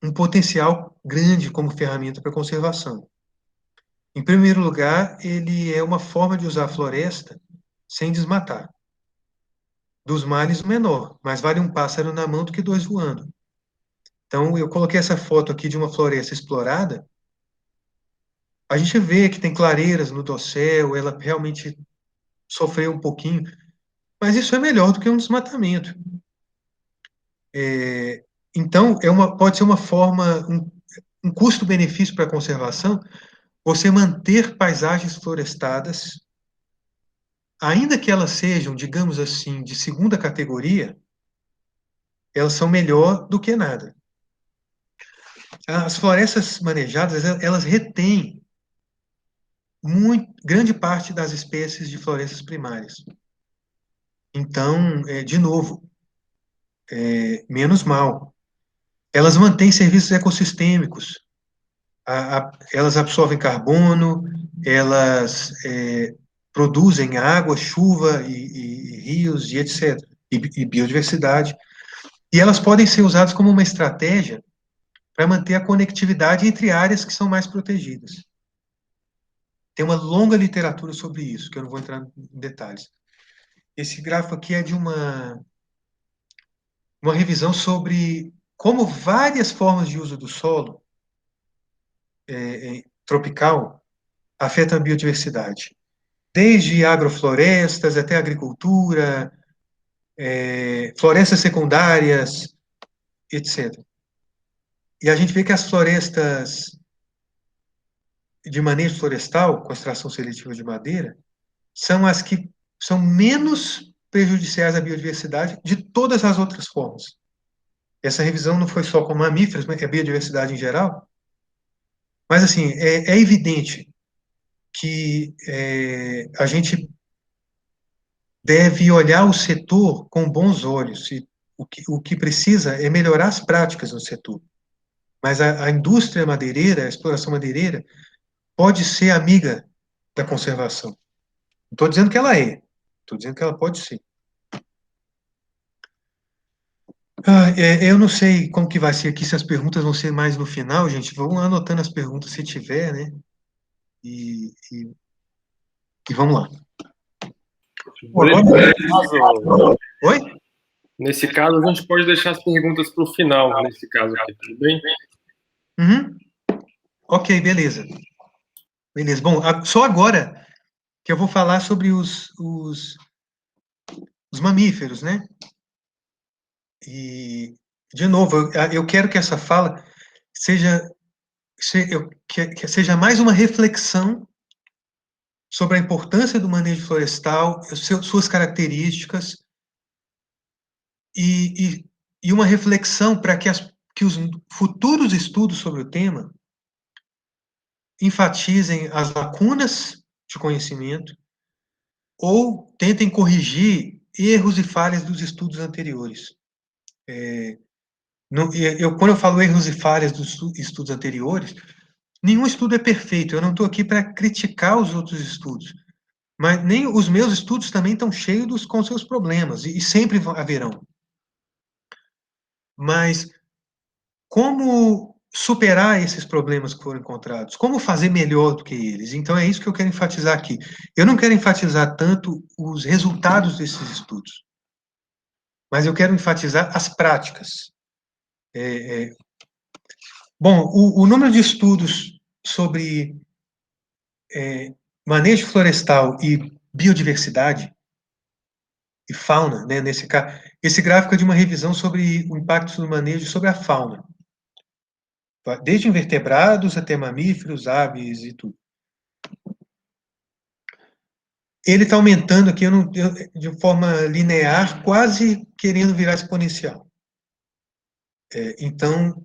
um potencial grande como ferramenta para conservação. Em primeiro lugar, ele é uma forma de usar a floresta sem desmatar. Dos males, o menor, mas vale um pássaro na mão do que dois voando. Então, eu coloquei essa foto aqui de uma floresta explorada. A gente vê que tem clareiras no dossel, ela realmente sofreu um pouquinho, mas isso é melhor do que um desmatamento. Então, pode ser uma forma, um custo-benefício para a conservação, você manter paisagens florestadas, ainda que elas sejam, digamos assim, de segunda categoria, elas são melhor do que nada. As florestas manejadas, elas retêm grande parte das espécies de florestas primárias. Então, de novo, menos mal. Elas mantêm serviços ecossistêmicos, elas absorvem carbono, elas produzem água, chuva e rios e etc. E biodiversidade. E elas podem ser usadas como uma estratégia para manter a conectividade entre áreas que são mais protegidas. Tem uma longa literatura sobre isso, que eu não vou entrar em detalhes. Esse gráfico aqui é de uma revisão sobre como várias formas de uso do solo tropical afetam a biodiversidade. Desde agroflorestas até agricultura, florestas secundárias, etc. E a gente vê que as florestas de manejo florestal, com extração seletiva de madeira, são as que são menos prejudiciais à biodiversidade de todas as outras formas. Essa revisão não foi só com mamíferos, mas é biodiversidade em geral. Mas, assim, é evidente que a gente deve olhar o setor com bons olhos. E o que precisa é melhorar as práticas no setor. Mas a indústria madeireira, a exploração madeireira, pode ser amiga da conservação. Não estou dizendo que ela é, estou dizendo que ela pode ser. Eu não sei como que vai ser aqui, se as perguntas vão ser mais no final, gente. Vamos anotando as perguntas se tiver, né? E vamos lá. Oi? Nesse caso, a gente pode deixar as perguntas para o final, nesse caso aqui, tudo bem? Uhum. Ok, beleza. Beleza. Bom, só agora que eu vou falar sobre os mamíferos, né? E, de novo, eu quero que essa fala seja mais uma reflexão sobre a importância do manejo florestal, suas características, e uma reflexão para que os futuros estudos sobre o tema enfatizem as lacunas de conhecimento ou tentem corrigir erros e falhas dos estudos anteriores. Quando eu falo erros e falhas dos estudos anteriores, nenhum estudo é perfeito. Eu não estou aqui para criticar os outros estudos, mas nem os meus estudos também estão cheios com seus problemas, e sempre haverão. Mas como superar esses problemas que foram encontrados? Como fazer melhor do que eles? Então, é isso que eu quero enfatizar aqui. Eu não quero enfatizar tanto os resultados desses estudos, mas eu quero enfatizar as práticas. Bom, o número de estudos sobre manejo florestal e biodiversidade e fauna, né, nesse caso, esse gráfico é de uma revisão sobre o impacto do manejo sobre a fauna, desde invertebrados até mamíferos, aves e tudo. Ele está aumentando aqui de forma linear, quase querendo virar exponencial. Então,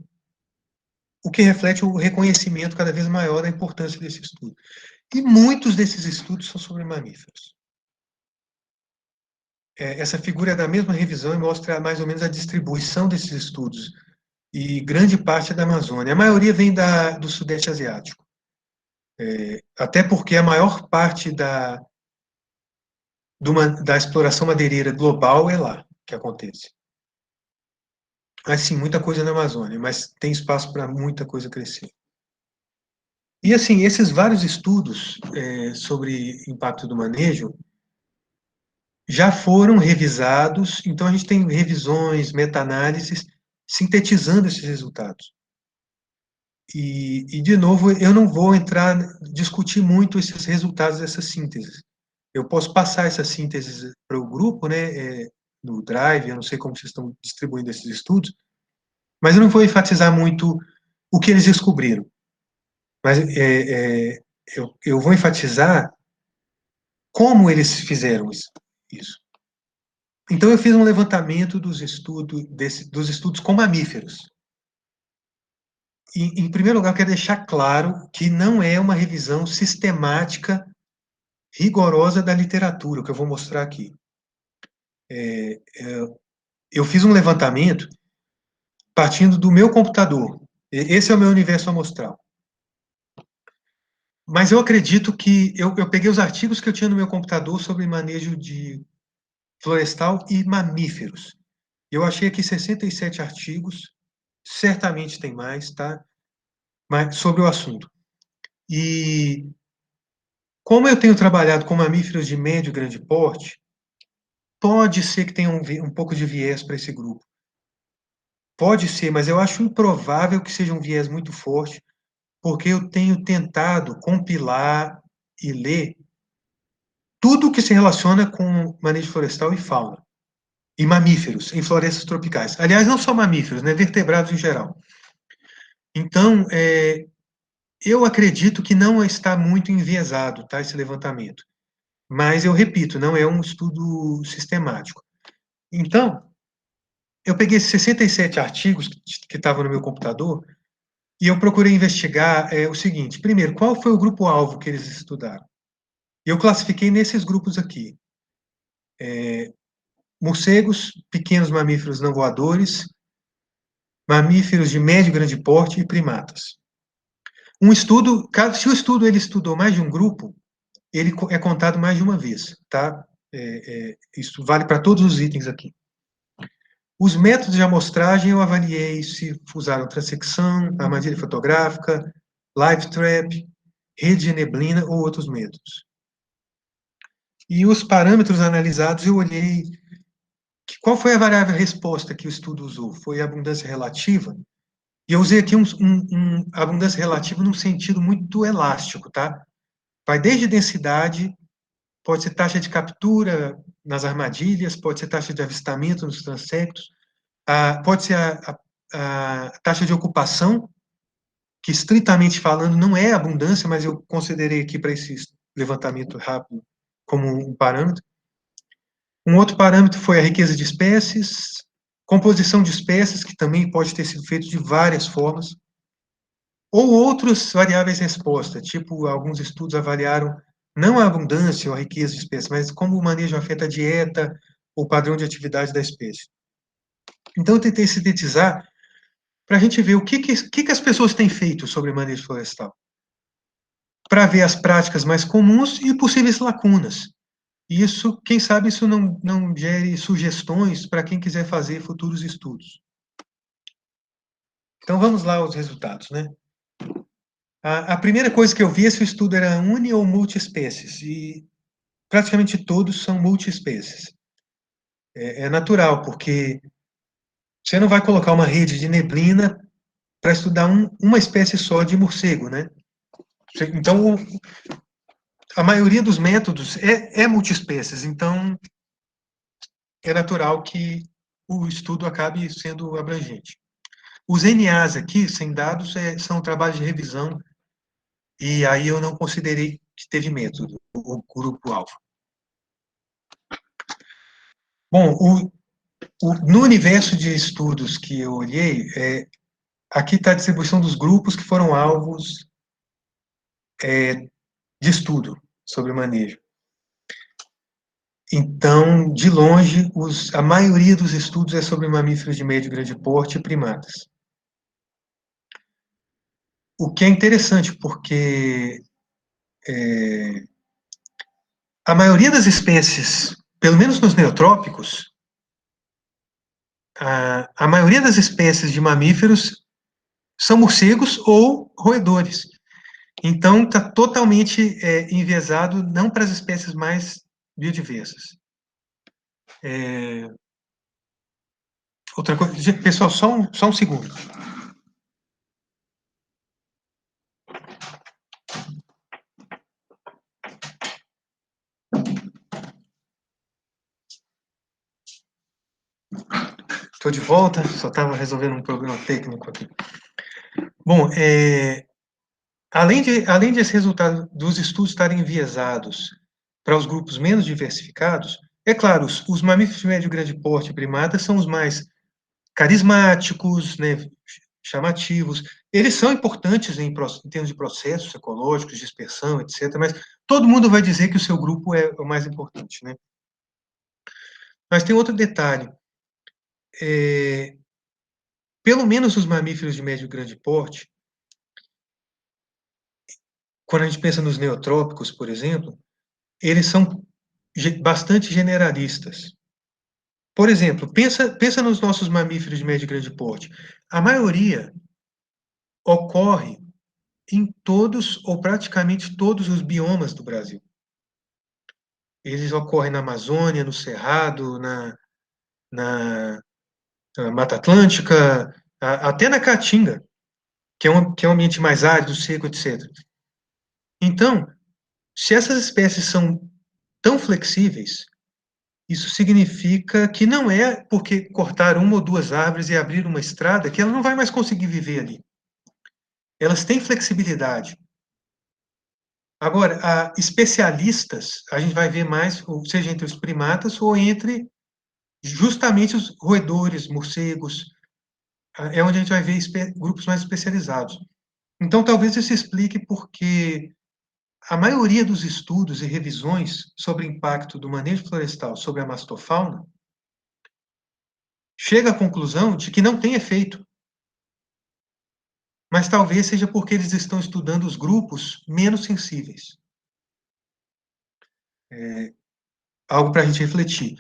o que reflete o reconhecimento cada vez maior da importância desse estudo. E muitos desses estudos são sobre mamíferos. Essa figura é da mesma revisão e mostra mais ou menos a distribuição desses estudos. E grande parte é da Amazônia. A maioria vem do Sudeste Asiático. Até porque a maior parte da exploração madeireira global é lá que acontece. Mas sim, muita coisa na Amazônia, mas tem espaço para muita coisa crescer. E assim, esses vários estudos sobre impacto do manejo já foram revisados, então a gente tem revisões, meta-análises, sintetizando esses resultados. E, de novo, eu não vou discutir muito esses resultados dessas sínteses. Eu posso passar essas sínteses para o grupo, né, no Drive, eu não sei como vocês estão distribuindo esses estudos, mas eu não vou enfatizar muito o que eles descobriram. Mas eu vou enfatizar como eles fizeram isso. Então, eu fiz um levantamento dos estudos com mamíferos. E, em primeiro lugar, eu quero deixar claro que não é uma revisão sistemática, rigorosa da literatura, o que eu vou mostrar aqui. Eu fiz um levantamento partindo do meu computador. Esse é o meu universo amostral. Mas eu acredito que eu peguei os artigos que eu tinha no meu computador sobre manejo de florestal e mamíferos. Eu achei aqui 67 artigos, certamente tem mais, tá? Mas sobre o assunto. E como eu tenho trabalhado com mamíferos de médio e grande porte, pode ser que tenha um pouco de viés para esse grupo. Pode ser, mas eu acho improvável que seja um viés muito forte, porque eu tenho tentado compilar e ler tudo que se relaciona com manejo florestal e fauna, e mamíferos em florestas tropicais. Aliás, não só mamíferos, né, vertebrados em geral. Então, eu acredito que não está muito enviesado, tá, esse levantamento. Mas eu repito, não é um estudo sistemático. Então, eu peguei esses 67 artigos que estavam no meu computador e eu procurei investigar o seguinte: primeiro, qual foi o grupo-alvo que eles estudaram? E eu classifiquei nesses grupos aqui: morcegos, pequenos mamíferos não voadores, mamíferos de médio e grande porte e primatas. Se o estudo ele estudou mais de um grupo, ele é contado mais de uma vez, tá? Isso vale para todos os itens aqui. Os métodos de amostragem eu avaliei se usaram transecção, armadilha fotográfica, live trap, rede de neblina ou outros métodos. E os parâmetros analisados eu olhei qual foi a variável resposta que o estudo usou. Foi a abundância relativa? E eu usei aqui abundância relativa num sentido muito elástico, tá? Vai desde densidade, pode ser taxa de captura nas armadilhas, pode ser taxa de avistamento nos transectos, pode ser a taxa de ocupação, que estritamente falando não é abundância, mas eu considerei aqui para esse levantamento rápido como um parâmetro. Um outro parâmetro foi a riqueza de espécies, composição de espécies, que também pode ter sido feito de várias formas, ou outras variáveis resposta, tipo, alguns estudos avaliaram não a abundância ou a riqueza de espécies, mas como o manejo afeta a dieta ou padrão de atividade da espécie. Então, eu tentei sintetizar para a gente ver o que as pessoas têm feito sobre manejo florestal, para ver as práticas mais comuns e possíveis lacunas. E isso, quem sabe, isso não gere sugestões para quem quiser fazer futuros estudos. Então, vamos lá aos resultados, né? A primeira coisa que eu vi é se o estudo era uni ou multiespécies, e praticamente todos são multiespécies. É natural, porque você não vai colocar uma rede de neblina para estudar uma espécie só de morcego, né? Então, a maioria dos métodos é multiespécies, então é natural que o estudo acabe sendo abrangente. Os NAs aqui, sem dados, são trabalhos de revisão, e aí eu não considerei que teve método, o grupo-alvo. Bom, no universo de estudos que eu olhei, aqui está a distribuição dos grupos que foram alvos de estudo sobre o manejo. Então, de longe, a maioria dos estudos é sobre mamíferos de médio e grande porte e primatas. O que é interessante, porque a maioria das espécies, pelo menos nos neotrópicos, a maioria das espécies de mamíferos são morcegos ou roedores. Então, está totalmente enviesado não para as espécies mais biodiversas. Outra coisa, pessoal, só um segundo. Estou de volta, só estava resolvendo um problema técnico aqui. Bom, além desse resultado dos estudos estarem enviesados para os grupos menos diversificados, é claro, os mamíferos de médio e grande porte primatas são os mais carismáticos, né, chamativos. Eles são importantes em termos de processos ecológicos, dispersão, etc., mas todo mundo vai dizer que o seu grupo é o mais importante, né? Mas tem outro detalhe. Pelo menos os mamíferos de médio e grande porte, quando a gente pensa nos neotrópicos, por exemplo, eles são bastante generalistas. Por exemplo, pensa nos nossos mamíferos de médio e grande porte. A maioria ocorre em todos ou praticamente todos os biomas do Brasil. Eles ocorrem na Amazônia, no Cerrado, na Mata Atlântica, até na Caatinga, que é um ambiente mais árido, seco, etc. Então, se essas espécies são tão flexíveis, isso significa que não é porque cortar uma ou duas árvores e abrir uma estrada que ela não vai mais conseguir viver ali. Elas têm flexibilidade. Agora, especialistas, a gente vai ver mais, seja entre os primatas ou entre justamente os roedores, morcegos, é onde a gente vai ver grupos mais especializados. Então, talvez isso explique porque a maioria dos estudos e revisões sobre o impacto do manejo florestal sobre a mastofauna chega à conclusão de que não tem efeito. Mas talvez seja porque eles estão estudando os grupos menos sensíveis. Algo para a gente refletir.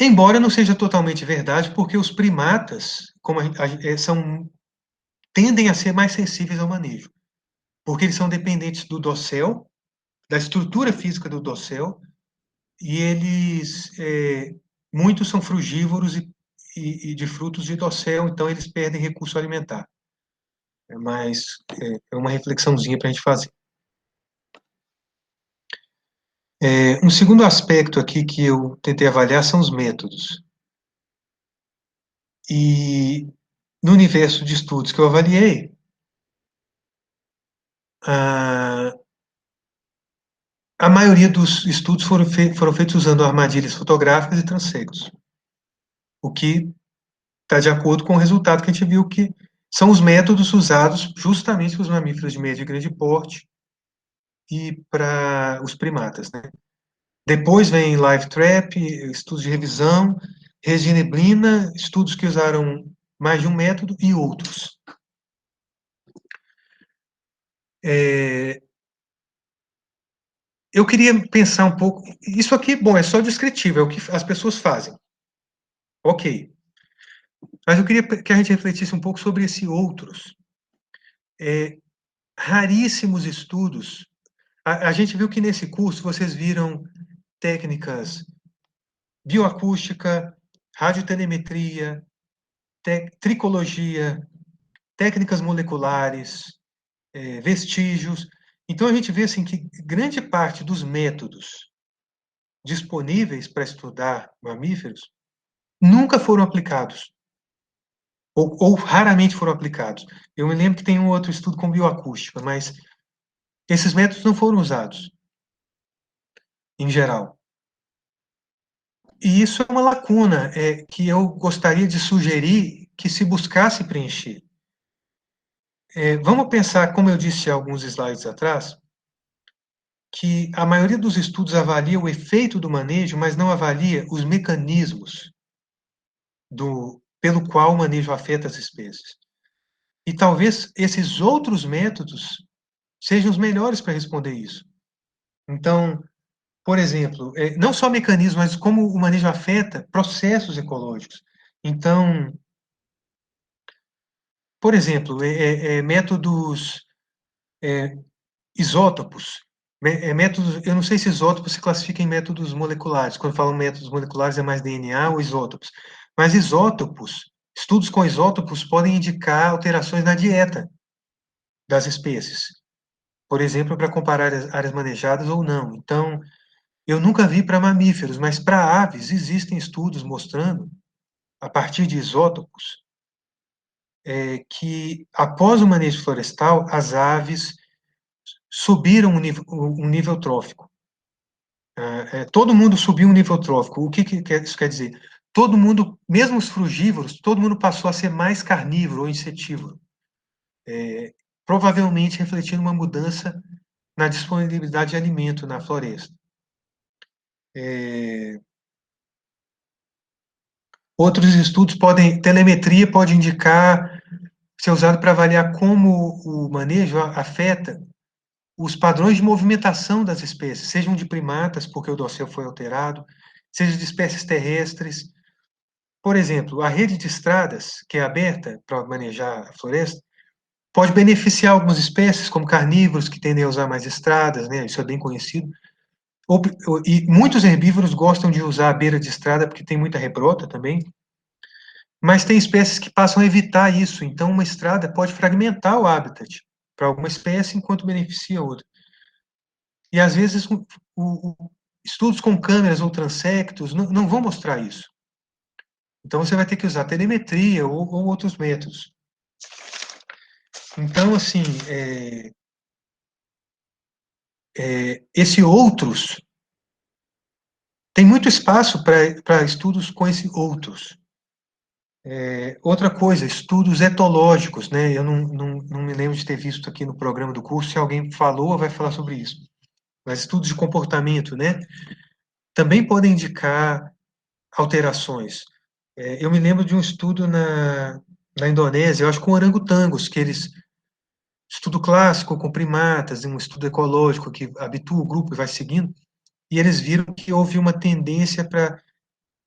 Embora não seja totalmente verdade, porque os primatas, como tendem a ser mais sensíveis ao manejo, porque eles são dependentes do dossel, da estrutura física do dossel, e muitos são frugívoros e de frutos de dossel, então eles perdem recurso alimentar. Mas é uma reflexãozinha para a gente fazer. Um segundo aspecto aqui que eu tentei avaliar são os métodos. E no universo de estudos que eu avaliei, a maioria dos estudos foram feitos usando armadilhas fotográficas e transectos, o que está de acordo com o resultado que a gente viu que são os métodos usados justamente para os mamíferos de médio e grande porte e para os primatas, né? Depois vem live trap, estudos de revisão, regineblina, estudos que usaram mais de um método e outros. Eu queria pensar um pouco. Isso aqui, bom, é só descritivo, é o que as pessoas fazem. Ok. Mas eu queria que a gente refletisse um pouco sobre esses outros. Raríssimos estudos. A gente viu que nesse curso vocês viram técnicas bioacústica, radiotelemetria, tricologia, técnicas moleculares, vestígios. Então, a gente vê assim, que grande parte dos métodos disponíveis para estudar mamíferos nunca foram aplicados, ou raramente foram aplicados. Eu me lembro que tem um outro estudo com bioacústica, mas esses métodos não foram usados, em geral. E isso é uma lacuna que eu gostaria de sugerir que se buscasse preencher. Vamos pensar, como eu disse há alguns slides atrás, que a maioria dos estudos avalia o efeito do manejo, mas não avalia os mecanismos pelo qual o manejo afeta as espécies. E talvez esses outros métodos sejam os melhores para responder isso. Então, por exemplo, não só mecanismos, mas como o manejo afeta processos ecológicos. Então, por exemplo, métodos isótopos. Métodos, eu não sei se isótopos se classifica em métodos moleculares. Quando falam métodos moleculares é mais DNA ou isótopos. Mas isótopos, estudos com isótopos podem indicar alterações na dieta das espécies. Por exemplo, para comparar as áreas manejadas ou não. Então, eu nunca vi para mamíferos, mas para aves existem estudos mostrando, a partir de isótopos, que após o manejo florestal, as aves subiram um nível trófico. Todo mundo subiu um nível trófico. O que isso quer dizer? Todo mundo, mesmo os frugívoros, todo mundo passou a ser mais carnívoro ou insetívoro. Provavelmente refletindo uma mudança na disponibilidade de alimento na floresta. Outros estudos telemetria pode indicar, ser usado para avaliar como o manejo afeta os padrões de movimentação das espécies, sejam de primatas, porque o dossel foi alterado, seja de espécies terrestres. Por exemplo, a rede de estradas, que é aberta para manejar a floresta, pode beneficiar algumas espécies, como carnívoros, que tendem a usar mais estradas, né? Isso é bem conhecido. E muitos herbívoros gostam de usar a beira de estrada, porque tem muita rebrota também. Mas tem espécies que passam a evitar isso. Então, uma estrada pode fragmentar o habitat para alguma espécie, enquanto beneficia outra. E, às vezes, estudos com câmeras ou transectos não vão mostrar isso. Então, você vai ter que usar telemetria ou outros métodos. Então, assim, esse outros tem muito espaço para estudos com esse outros. Outra coisa, estudos etológicos, né? Eu não me lembro de ter visto aqui no programa do curso, se alguém falou, vai falar sobre isso. Mas estudos de comportamento, né? Também podem indicar alterações. Eu me lembro de um estudo na Indonésia, eu acho com orangotangos, que eles estudo clássico com primatas, um estudo ecológico que habitua o grupo e vai seguindo, e eles viram que houve uma tendência para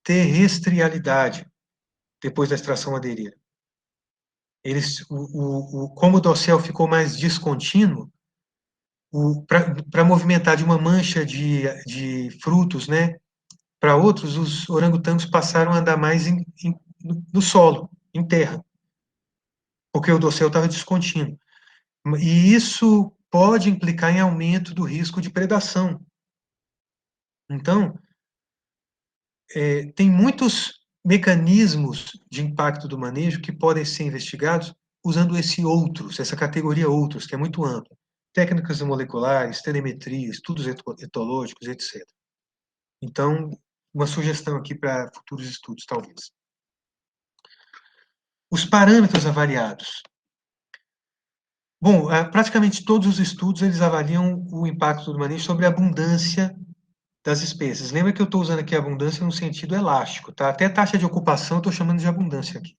terrestrialidade depois da extração madeirira. Como o dossel ficou mais descontínuo, para movimentar de uma mancha de frutos, né, para outros, os orangotangos passaram a andar mais no solo, em terra, porque o dossel estava descontínuo. E isso pode implicar em aumento do risco de predação. Então, tem muitos mecanismos de impacto do manejo que podem ser investigados usando essa categoria outros, que é muito ampla. Técnicas moleculares, telemetria, estudos etológicos, etc. Então, uma sugestão aqui para futuros estudos, talvez. Os parâmetros avaliados. Bom, praticamente todos os estudos eles avaliam o impacto do manejo sobre a abundância das espécies. Lembra que eu estou usando aqui abundância no sentido elástico, tá? Até taxa de ocupação eu estou chamando de abundância aqui.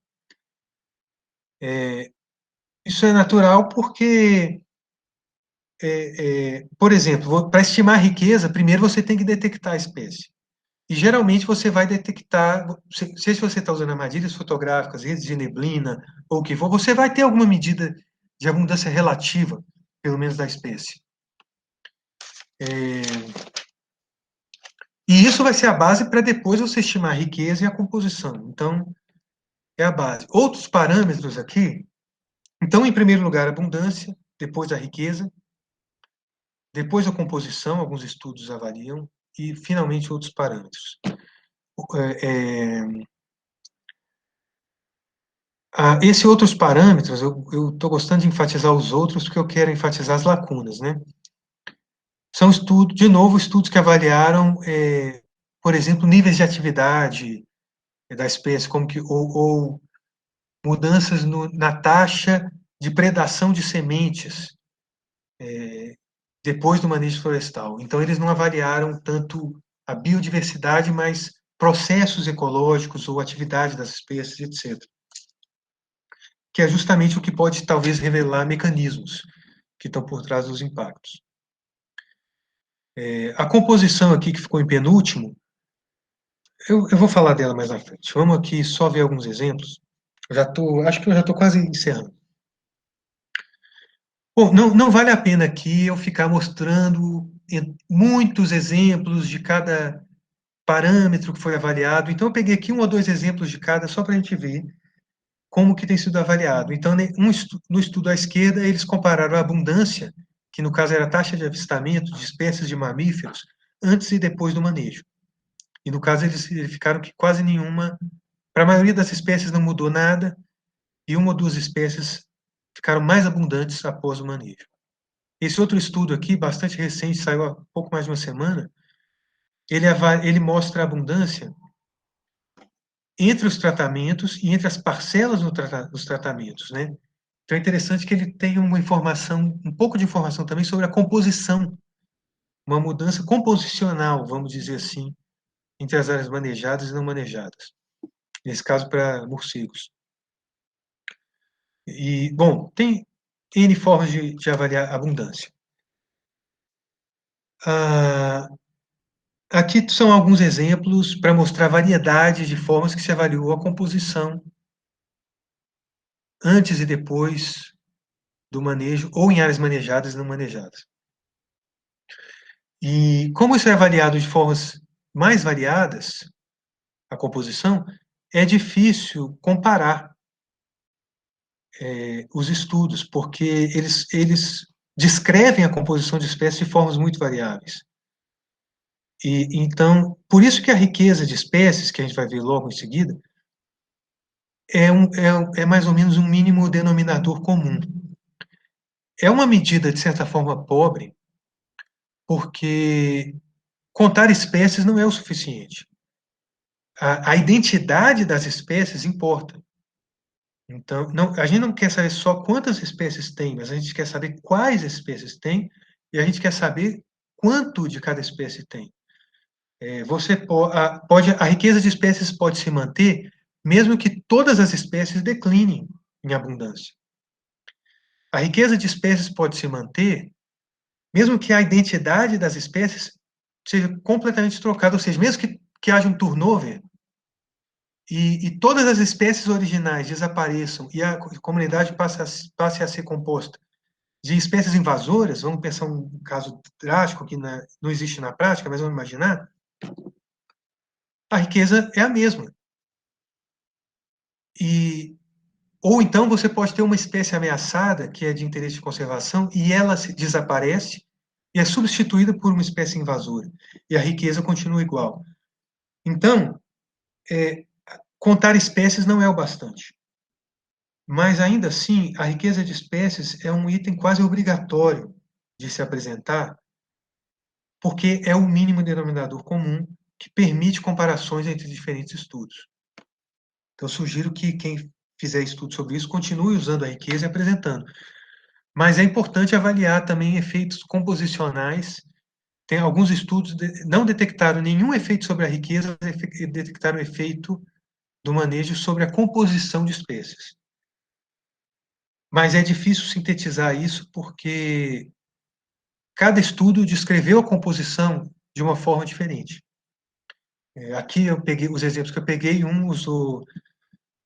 Isso é natural porque, por exemplo, para estimar a riqueza, primeiro você tem que detectar a espécie. E geralmente você vai detectar, se você está usando armadilhas fotográficas, redes de neblina, ou o que for, você vai ter alguma medida de abundância relativa, pelo menos da espécie. E isso vai ser a base para depois você estimar a riqueza e a composição. Então, é a base. Outros parâmetros aqui Então, em primeiro lugar, a abundância, depois a riqueza, depois a composição, alguns estudos avaliam, e, finalmente, outros parâmetros. Esses outros parâmetros, eu estou gostando de enfatizar os outros, porque eu quero enfatizar as lacunas, né? São estudos, de novo, estudos que avaliaram, por exemplo, níveis de atividade da espécie, como que, ou mudanças na taxa de predação de sementes depois do manejo florestal. Então, eles não avaliaram tanto a biodiversidade, mas processos ecológicos ou atividade das espécies, etc. Que é justamente o que pode, talvez, revelar mecanismos que estão por trás dos impactos. A composição aqui, que ficou em penúltimo, eu vou falar dela mais na frente. Vamos aqui só ver alguns exemplos. Acho que eu já estou quase encerrando. Bom, não vale a pena aqui eu ficar mostrando muitos exemplos de cada parâmetro que foi avaliado. Então, eu peguei aqui um ou dois exemplos de cada, só para a gente ver como que tem sido avaliado. Então, no estudo à esquerda, eles compararam a abundância, que no caso era a taxa de avistamento de espécies de mamíferos, antes e depois do manejo. E no caso, eles verificaram que quase nenhuma, para a maioria das espécies não mudou nada, e uma ou duas espécies ficaram mais abundantes após o manejo. Esse outro estudo aqui, bastante recente, saiu há pouco mais de uma semana, ele mostra a abundância entre os tratamentos e entre as parcelas dos tratamentos, né? Então é interessante que ele tem uma informação, um pouco de informação também sobre a composição, uma mudança composicional, vamos dizer assim, entre as áreas manejadas e não manejadas. Nesse caso, para morcegos. E, bom, tem N formas de avaliar a abundância. Aqui são alguns exemplos para mostrar a variedade de formas que se avaliou a composição antes e depois do manejo, ou em áreas manejadas e não manejadas. E como isso é avaliado de formas mais variadas, a composição, é difícil comparar os estudos, porque eles descrevem a composição de espécies de formas muito variáveis. E, então, por isso que a riqueza de espécies, que a gente vai ver logo em seguida, é mais ou menos um mínimo denominador comum. É uma medida, de certa forma, pobre, porque contar espécies não é o suficiente. A identidade das espécies importa. Então, a gente não quer saber só quantas espécies tem, mas a gente quer saber quais espécies tem e a gente quer saber quanto de cada espécie tem. A riqueza de espécies pode se manter mesmo que todas as espécies declinem em abundância. A riqueza de espécies pode se manter mesmo que a identidade das espécies seja completamente trocada, ou seja, mesmo que haja um turnover e todas as espécies originais desapareçam e a comunidade passe a ser composta de espécies invasoras, vamos pensar um caso drástico que não existe na prática, mas vamos imaginar, a riqueza é a mesma. Ou então você pode ter uma espécie ameaçada, que é de interesse de conservação, e ela desaparece e é substituída por uma espécie invasora. E a riqueza continua igual. Então, contar espécies não é o bastante. Mas, ainda assim, a riqueza de espécies é um item quase obrigatório de se apresentar, porque é o mínimo denominador comum que permite comparações entre diferentes estudos. Então, sugiro que quem fizer estudo sobre isso continue usando a riqueza e apresentando. Mas é importante avaliar também efeitos composicionais. Tem alguns estudos que não detectaram nenhum efeito sobre a riqueza, detectaram efeito do manejo sobre a composição de espécies. Mas é difícil sintetizar isso porque cada estudo descreveu a composição de uma forma diferente. Aqui eu peguei os exemplos que eu peguei, um usou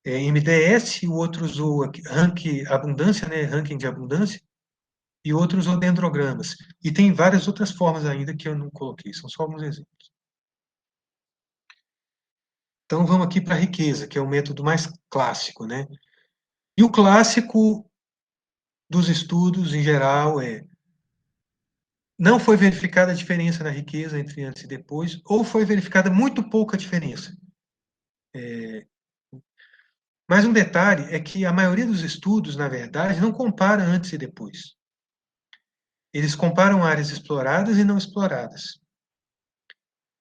MDS, o outro usou ranking abundância, né, ranking de abundância, e outro usou dendrogramas. E tem várias outras formas ainda que eu não coloquei, são só alguns exemplos. Então vamos aqui para a riqueza, que é o método mais clássico, né? E o clássico dos estudos, em geral, não foi verificada a diferença na riqueza entre antes e depois, ou foi verificada muito pouca diferença. Mas um detalhe é que a maioria dos estudos, na verdade, não compara antes e depois. Eles comparam áreas exploradas e não exploradas.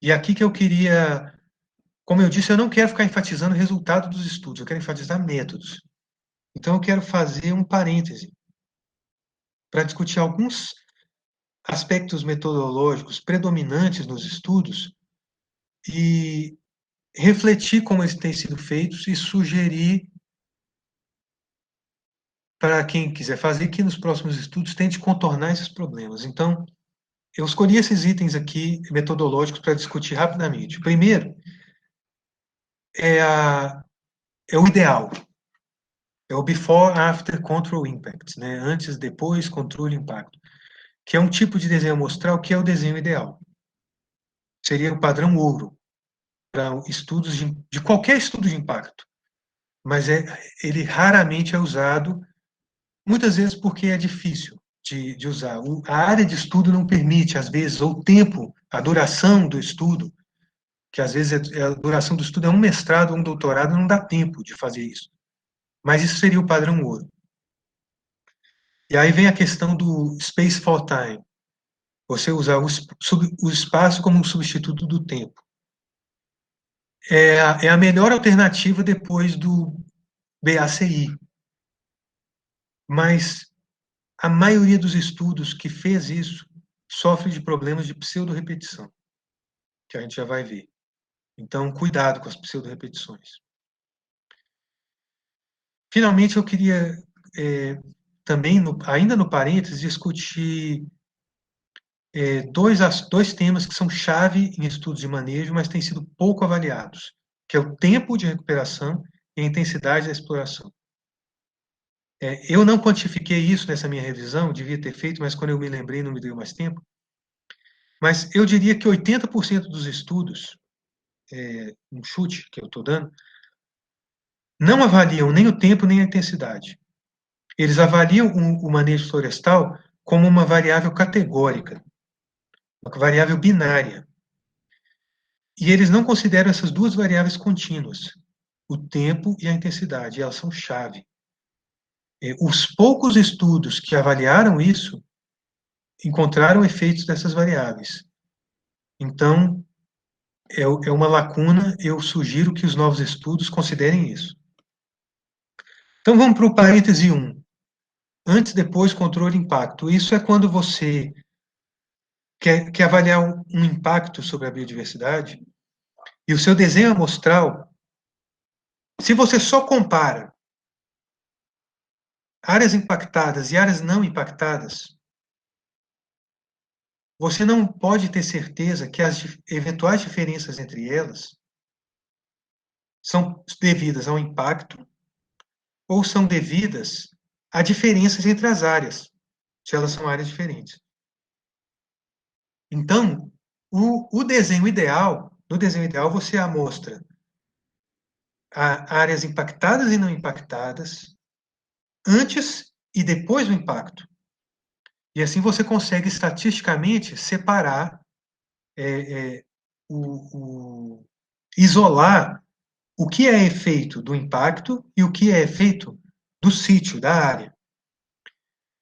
E aqui que eu queria, como eu disse, eu não quero ficar enfatizando o resultado dos estudos, eu quero enfatizar métodos. Então, eu quero fazer um parêntese para discutir alguns aspectos metodológicos predominantes nos estudos e refletir como eles têm sido feitos e sugerir para quem quiser fazer que nos próximos estudos tente contornar esses problemas. Então, eu escolhi esses itens aqui metodológicos para discutir rapidamente. O primeiro é o ideal, é o before, after, control, impact, né? Antes, depois, controle, impacto, que é um tipo de desenho amostral que é o desenho ideal. Seria o padrão ouro para estudos de qualquer estudo de impacto, mas ele raramente é usado, muitas vezes porque é difícil de usar. A área de estudo não permite, às vezes, ou o tempo, a duração do estudo, que às vezes a duração do estudo é um mestrado ou um doutorado, não dá tempo de fazer isso. Mas isso seria o padrão ouro. E aí vem a questão do space for time, você usar o espaço como um substituto do tempo. É a melhor alternativa depois do BACI. Mas a maioria dos estudos que fez isso sofre de problemas de pseudo-repetição, que a gente já vai ver. Então, cuidado com as pseudo-repetições. Finalmente, eu queria também, ainda no parênteses, discutir dois temas que são chave em estudos de manejo, mas têm sido pouco avaliados, que é o tempo de recuperação e a intensidade da exploração. Eu não quantifiquei isso nessa minha revisão, devia ter feito, mas quando eu me lembrei não me deu mais tempo. Mas eu diria que 80% dos estudos, um chute que eu estou dando, não avaliam nem o tempo nem a intensidade. Eles avaliam o manejo florestal como uma variável categórica, uma variável binária. E eles não consideram essas duas variáveis contínuas, o tempo e a intensidade, elas são chave. Os poucos estudos que avaliaram isso encontraram efeitos dessas variáveis. Então, é uma lacuna, eu sugiro que os novos estudos considerem isso. Então, vamos para o parêntese 1. Antes, depois, controle, impacto. Isso é quando você quer avaliar um impacto sobre a biodiversidade e o seu desenho amostral, se você só compara áreas impactadas e áreas não impactadas, você não pode ter certeza que as eventuais diferenças entre elas são devidas ao impacto ou são devidas a diferenças entre as áreas, se elas são áreas diferentes. Então, no desenho ideal você amostra áreas impactadas e não impactadas antes e depois do impacto. E assim você consegue estatisticamente separar, isolar o que é efeito do impacto e o que é efeito do sítio, da área.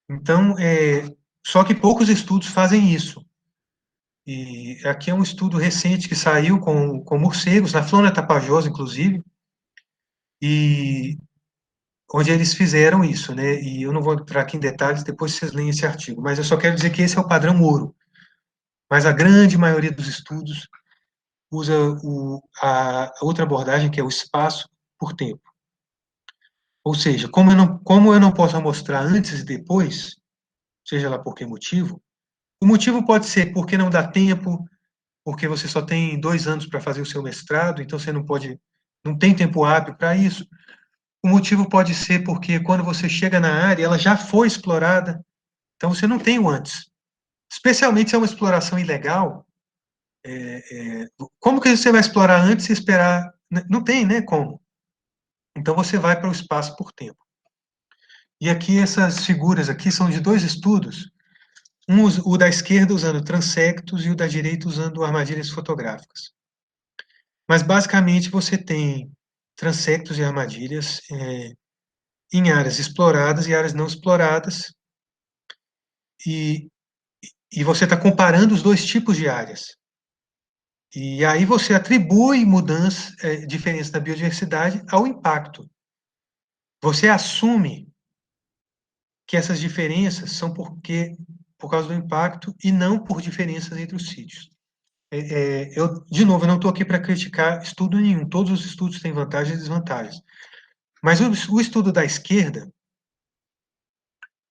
Então, só que poucos estudos fazem isso. E aqui é um estudo recente que saiu com morcegos, na Flora Tapajós, inclusive, e onde eles fizeram isso, né? E eu não vou entrar aqui em detalhes, depois vocês leem esse artigo, mas eu só quero dizer que esse é o padrão ouro. Mas a grande maioria dos estudos usa a outra abordagem, que é o espaço por tempo. Ou seja, como eu não posso mostrar antes e depois, seja lá por que motivo, o motivo pode ser porque não dá tempo, porque você só tem 2 anos para fazer o seu mestrado, então você não tem tempo hábil para isso. O motivo pode ser porque quando você chega na área, ela já foi explorada, então você não tem o antes. Especialmente se é uma exploração ilegal, como que você vai explorar antes e esperar? Não tem, né? Como? Então você vai para o espaço por tempo. E aqui essas figuras aqui são de dois estudos, o da esquerda usando transectos e o da direita usando armadilhas fotográficas. Mas basicamente você tem transectos e armadilhas em áreas exploradas e áreas não exploradas, e, e você está comparando os dois tipos de áreas. E aí você atribui mudanças, diferenças da biodiversidade ao impacto. Você assume que essas diferenças são por causa do impacto e não por diferenças entre os sítios. De novo, eu não estou aqui para criticar estudo nenhum. Todos os estudos têm vantagens e desvantagens. Mas o estudo da esquerda,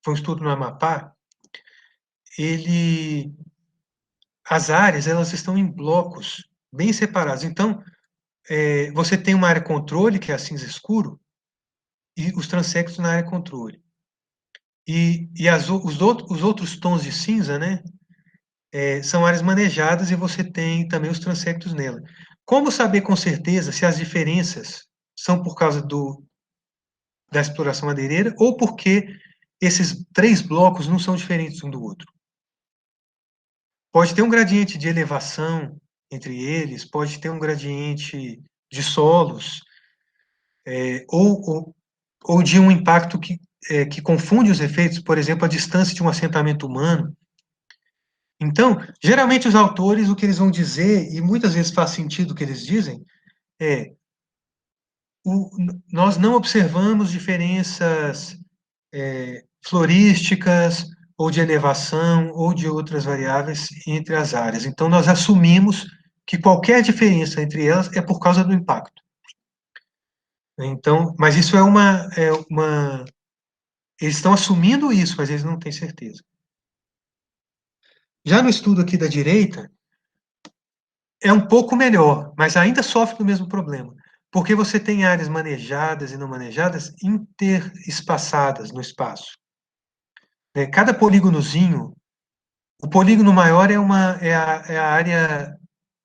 foi um estudo no Amapá, as áreas elas estão em blocos bem separados. Então, você tem uma área controle, que é a cinza escuro, e os transectos na área controle. Os outros tons de cinza, né, são áreas manejadas e você tem também os transectos nela. Como saber com certeza se as diferenças são por causa da exploração madeireira ou porque esses três blocos não são diferentes um do outro? Pode ter um gradiente de elevação entre eles, pode ter um gradiente de solos, ou de um impacto que confunde os efeitos, por exemplo, a distância de um assentamento humano. Então, geralmente os autores, o que eles vão dizer, e muitas vezes faz sentido o que eles dizem, é nós não observamos diferenças florísticas, ou de elevação, ou de outras variáveis entre as áreas. Então, nós assumimos que qualquer diferença entre elas é por causa do impacto. Então, mas isso eles estão assumindo isso, mas eles não têm certeza. Já no estudo aqui da direita, é um pouco melhor, mas ainda sofre do mesmo problema, porque você tem áreas manejadas e não manejadas interespaçadas no espaço. Cada polígonozinho, o polígono maior é a área,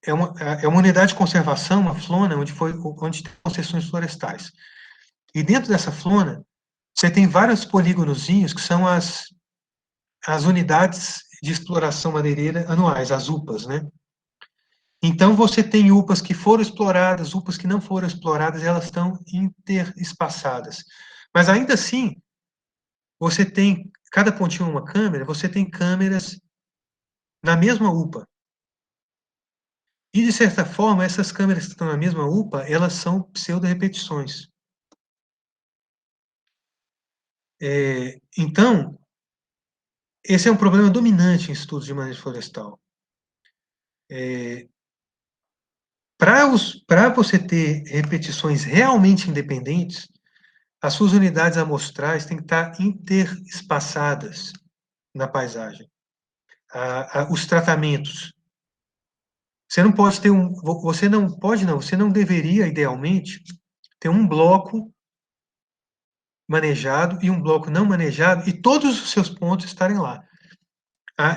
é uma unidade de conservação, uma flona, onde tem concessões florestais. E dentro dessa flona, você tem vários polígonozinhos que são as unidades de exploração madeireira anuais, as UPAs, né? Então, você tem UPAs que foram exploradas, UPAs que não foram exploradas, elas estão interespaçadas. Mas, ainda assim, você tem, cada pontinho uma câmera, você tem câmeras na mesma UPA. E, de certa forma, essas câmeras que estão na mesma UPA, elas são pseudo-repetições. Então, esse é um problema dominante em estudos de manejo florestal. Para você ter repetições realmente independentes, as suas unidades amostrais têm que estar interespaçadas na paisagem. Os tratamentos. Você não deveria, idealmente, ter um bloco manejado e um bloco não manejado e todos os seus pontos estarem lá.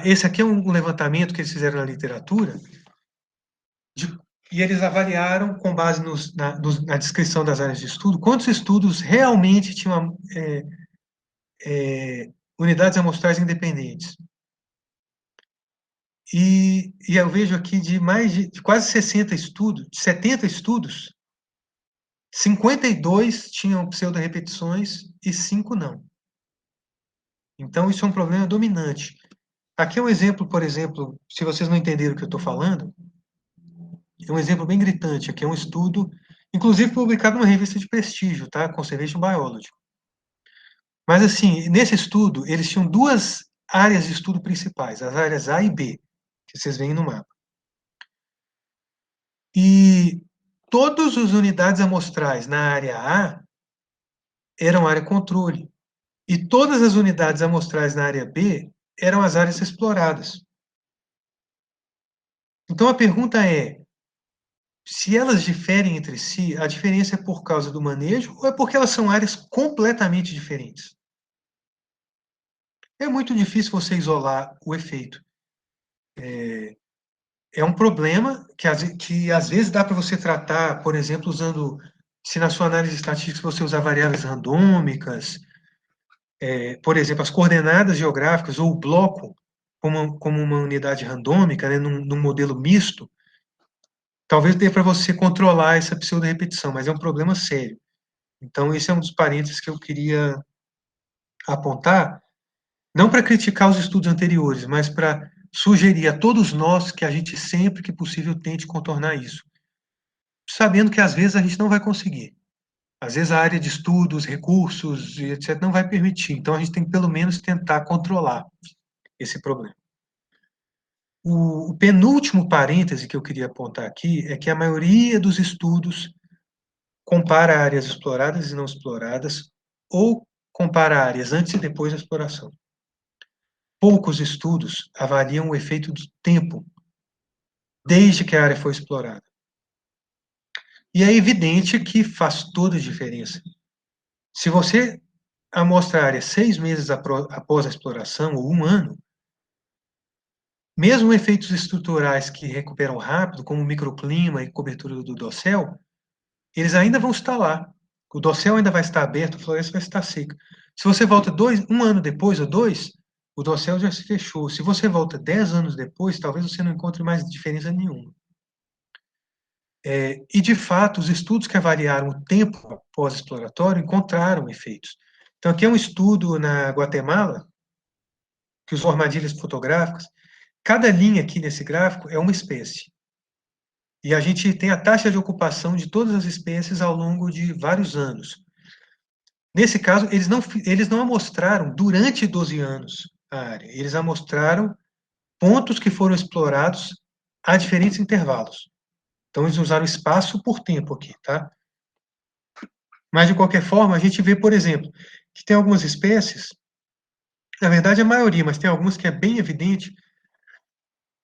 Esse aqui é um levantamento que eles fizeram na literatura e eles avaliaram, com base na descrição das áreas de estudo, quantos estudos realmente tinham unidades amostrais independentes. E eu vejo aqui de quase 60 estudos, de 70 estudos, 52 tinham pseudo-repetições e 5 não. Então, isso é um problema dominante. Aqui é um exemplo, por exemplo, se vocês não entenderam o que eu estou falando, é um exemplo bem gritante. Aqui é um estudo, inclusive publicado numa revista de prestígio, tá? Conservation Biology. Mas, assim, nesse estudo, eles tinham duas áreas de estudo principais, as áreas A e B, que vocês veem no mapa. E todas as unidades amostrais na área A eram área controle. E todas as unidades amostrais na área B eram as áreas exploradas. Então, a pergunta é, se elas diferem entre si, a diferença é por causa do manejo ou é porque elas são áreas completamente diferentes? É muito difícil você isolar o efeito. É um problema que às vezes dá para você tratar, por exemplo, se na sua análise estatística você usar variáveis randômicas, por exemplo, as coordenadas geográficas ou o bloco como uma unidade randômica, né, num modelo misto, talvez dê para você controlar essa pseudo-repetição, mas é um problema sério. Então, esse é um dos parênteses que eu queria apontar, não para criticar os estudos anteriores, mas para sugerir a todos nós que a gente sempre que possível tente contornar isso, sabendo que às vezes a gente não vai conseguir. Às vezes a área de estudos, recursos e etc. não vai permitir. Então a gente tem que pelo menos tentar controlar esse problema. O penúltimo parêntese que eu queria apontar aqui é que a maioria dos estudos compara áreas exploradas e não exploradas ou compara áreas antes e depois da exploração. Poucos estudos avaliam o efeito do tempo desde que a área foi explorada. E é evidente que faz toda a diferença. Se você amostra a área 6 meses após a exploração, ou 1 ano, mesmo efeitos estruturais que recuperam rápido, como microclima e cobertura do dossel, eles ainda vão estar lá. O dossel ainda vai estar aberto, a floresta vai estar seca. Se você volta 1 ano depois ou 2, o dossel já se fechou. Se você volta 10 anos depois, talvez você não encontre mais diferença nenhuma. E, de fato, os estudos que avaliaram o tempo pós-exploratório encontraram efeitos. Então, aqui é um estudo na Guatemala, que usou armadilhas fotográficas. Cada linha aqui nesse gráfico é uma espécie. E a gente tem a taxa de ocupação de todas as espécies ao longo de vários anos. Nesse caso, eles não amostraram durante 12 anos a área. Eles amostraram pontos que foram explorados a diferentes intervalos. Então, eles usaram espaço por tempo aqui, tá? Mas, de qualquer forma, a gente vê, por exemplo, que tem algumas espécies, na verdade, a maioria, mas tem algumas que é bem evidente,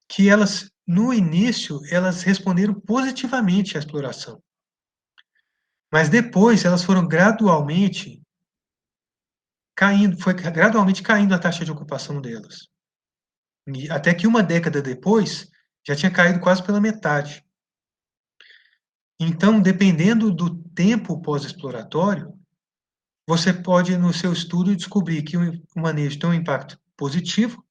que elas, no início, elas responderam positivamente à exploração. Mas depois, elas foram gradualmente caindo, foi gradualmente caindo a taxa de ocupação delas. E até que 1 década depois, já tinha caído quase pela metade. Então, dependendo do tempo pós-exploratório, você pode, no seu estudo, descobrir que o manejo tem um impacto positivo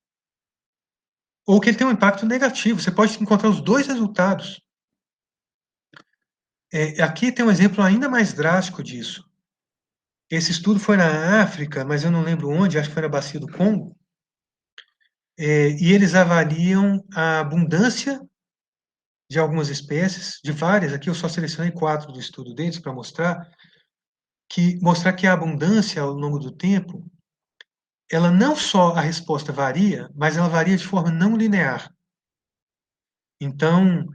ou que ele tem um impacto negativo. Você pode encontrar os dois resultados. Aqui tem um exemplo ainda mais drástico disso. Esse estudo foi na África, mas eu não lembro onde, acho que foi na Bacia do Congo, e eles avaliam a abundância de algumas espécies, de várias, aqui eu só selecionei 4 do estudo deles para mostrar que a abundância ao longo do tempo, ela não só a resposta varia, mas ela varia de forma não linear. Então,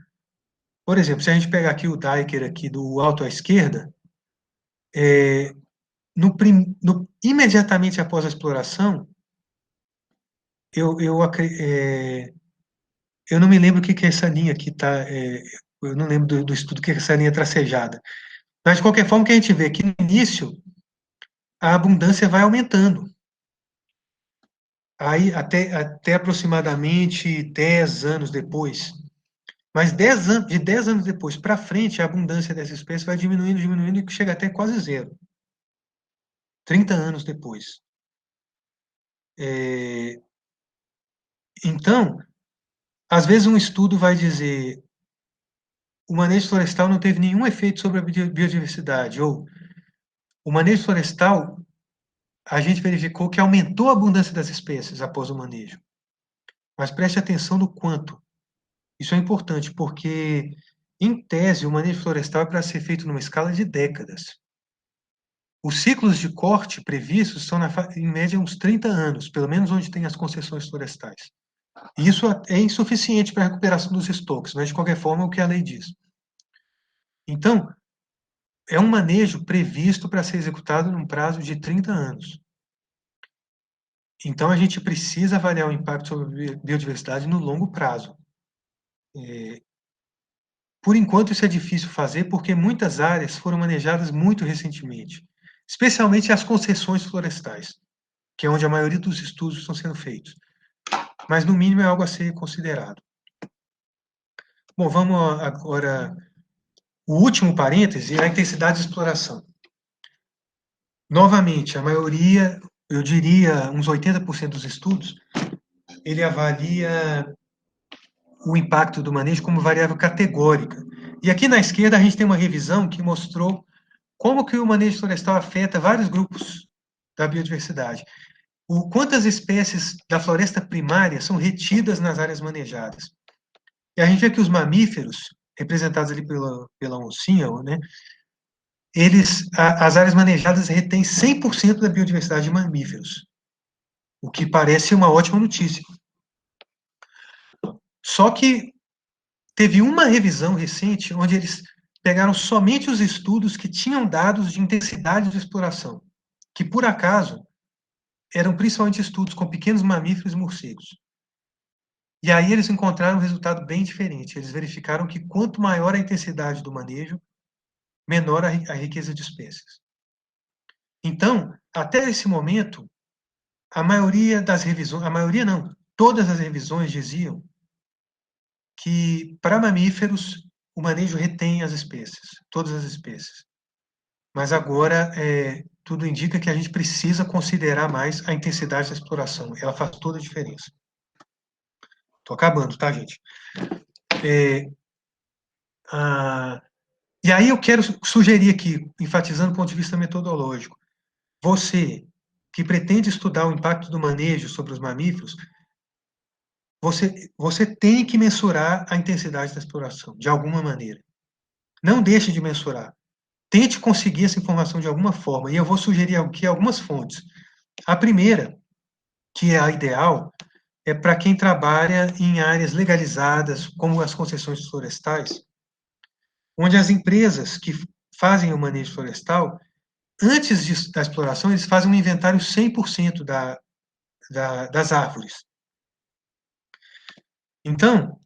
por exemplo, se a gente pegar aqui o Diker aqui do alto à esquerda, imediatamente após a exploração, eu não me lembro o que é essa linha aqui, tá? Eu não lembro do estudo que é essa linha tracejada. Mas, de qualquer forma, o que a gente vê que no início, a abundância vai aumentando. Aí, até aproximadamente 10 anos depois. Mas de 10 anos depois para frente, a abundância dessa espécie vai diminuindo, diminuindo, e chega até quase zero. 30 anos depois. Então, às vezes um estudo vai dizer o manejo florestal não teve nenhum efeito sobre a biodiversidade, ou o manejo florestal, a gente verificou que aumentou a abundância das espécies após o manejo. Mas preste atenção no quanto. Isso é importante, porque, em tese, o manejo florestal é para ser feito numa escala de décadas. Os ciclos de corte previstos são, em média, uns 30 anos, pelo menos onde tem as concessões florestais. E isso é insuficiente para a recuperação dos estoques, mas, de qualquer forma, é o que a lei diz. Então, é um manejo previsto para ser executado num prazo de 30 anos. Então, a gente precisa avaliar o impacto sobre a biodiversidade no longo prazo. Por enquanto, isso é difícil fazer porque muitas áreas foram manejadas muito recentemente, especialmente as concessões florestais, que é onde a maioria dos estudos estão sendo feitos. Mas, no mínimo, é algo a ser considerado. Bom, vamos agora. O último parêntese é a intensidade de exploração. Novamente, a maioria eu diria, uns 80% dos estudos, ele avalia o impacto do manejo como variável categórica. E aqui na esquerda a gente tem uma revisão que mostrou como que o manejo florestal afeta vários grupos da biodiversidade. Quantas espécies da floresta primária são retidas nas áreas manejadas. E a gente vê que os mamíferos, representados ali pela oncinha, né, as áreas manejadas retêm 100% da biodiversidade de mamíferos, o que parece uma ótima notícia. Só que teve uma revisão recente onde eles pegaram somente os estudos que tinham dados de intensidade de exploração, que por acaso eram principalmente estudos com pequenos mamíferos e morcegos. E aí eles encontraram um resultado bem diferente. Eles verificaram que quanto maior a intensidade do manejo, menor a riqueza de espécies. Então, até esse momento, a maioria das revisões, a maioria não, todas as revisões diziam que para mamíferos o manejo retém as espécies, todas as espécies. Mas agora tudo indica que a gente precisa considerar mais a intensidade da exploração. Ela faz toda a diferença. Estou acabando, tá, gente? E aí eu quero sugerir aqui, enfatizando do ponto de vista metodológico, você que pretende estudar o impacto do manejo sobre os mamíferos, você tem que mensurar a intensidade da exploração, de alguma maneira. Não deixe de mensurar. Tente conseguir essa informação de alguma forma, e eu vou sugerir aqui algumas fontes. A primeira, que é a ideal, é para quem trabalha em áreas legalizadas, como as concessões florestais, onde as empresas que fazem o manejo florestal, antes da exploração, eles fazem um inventário 100% das árvores. Então,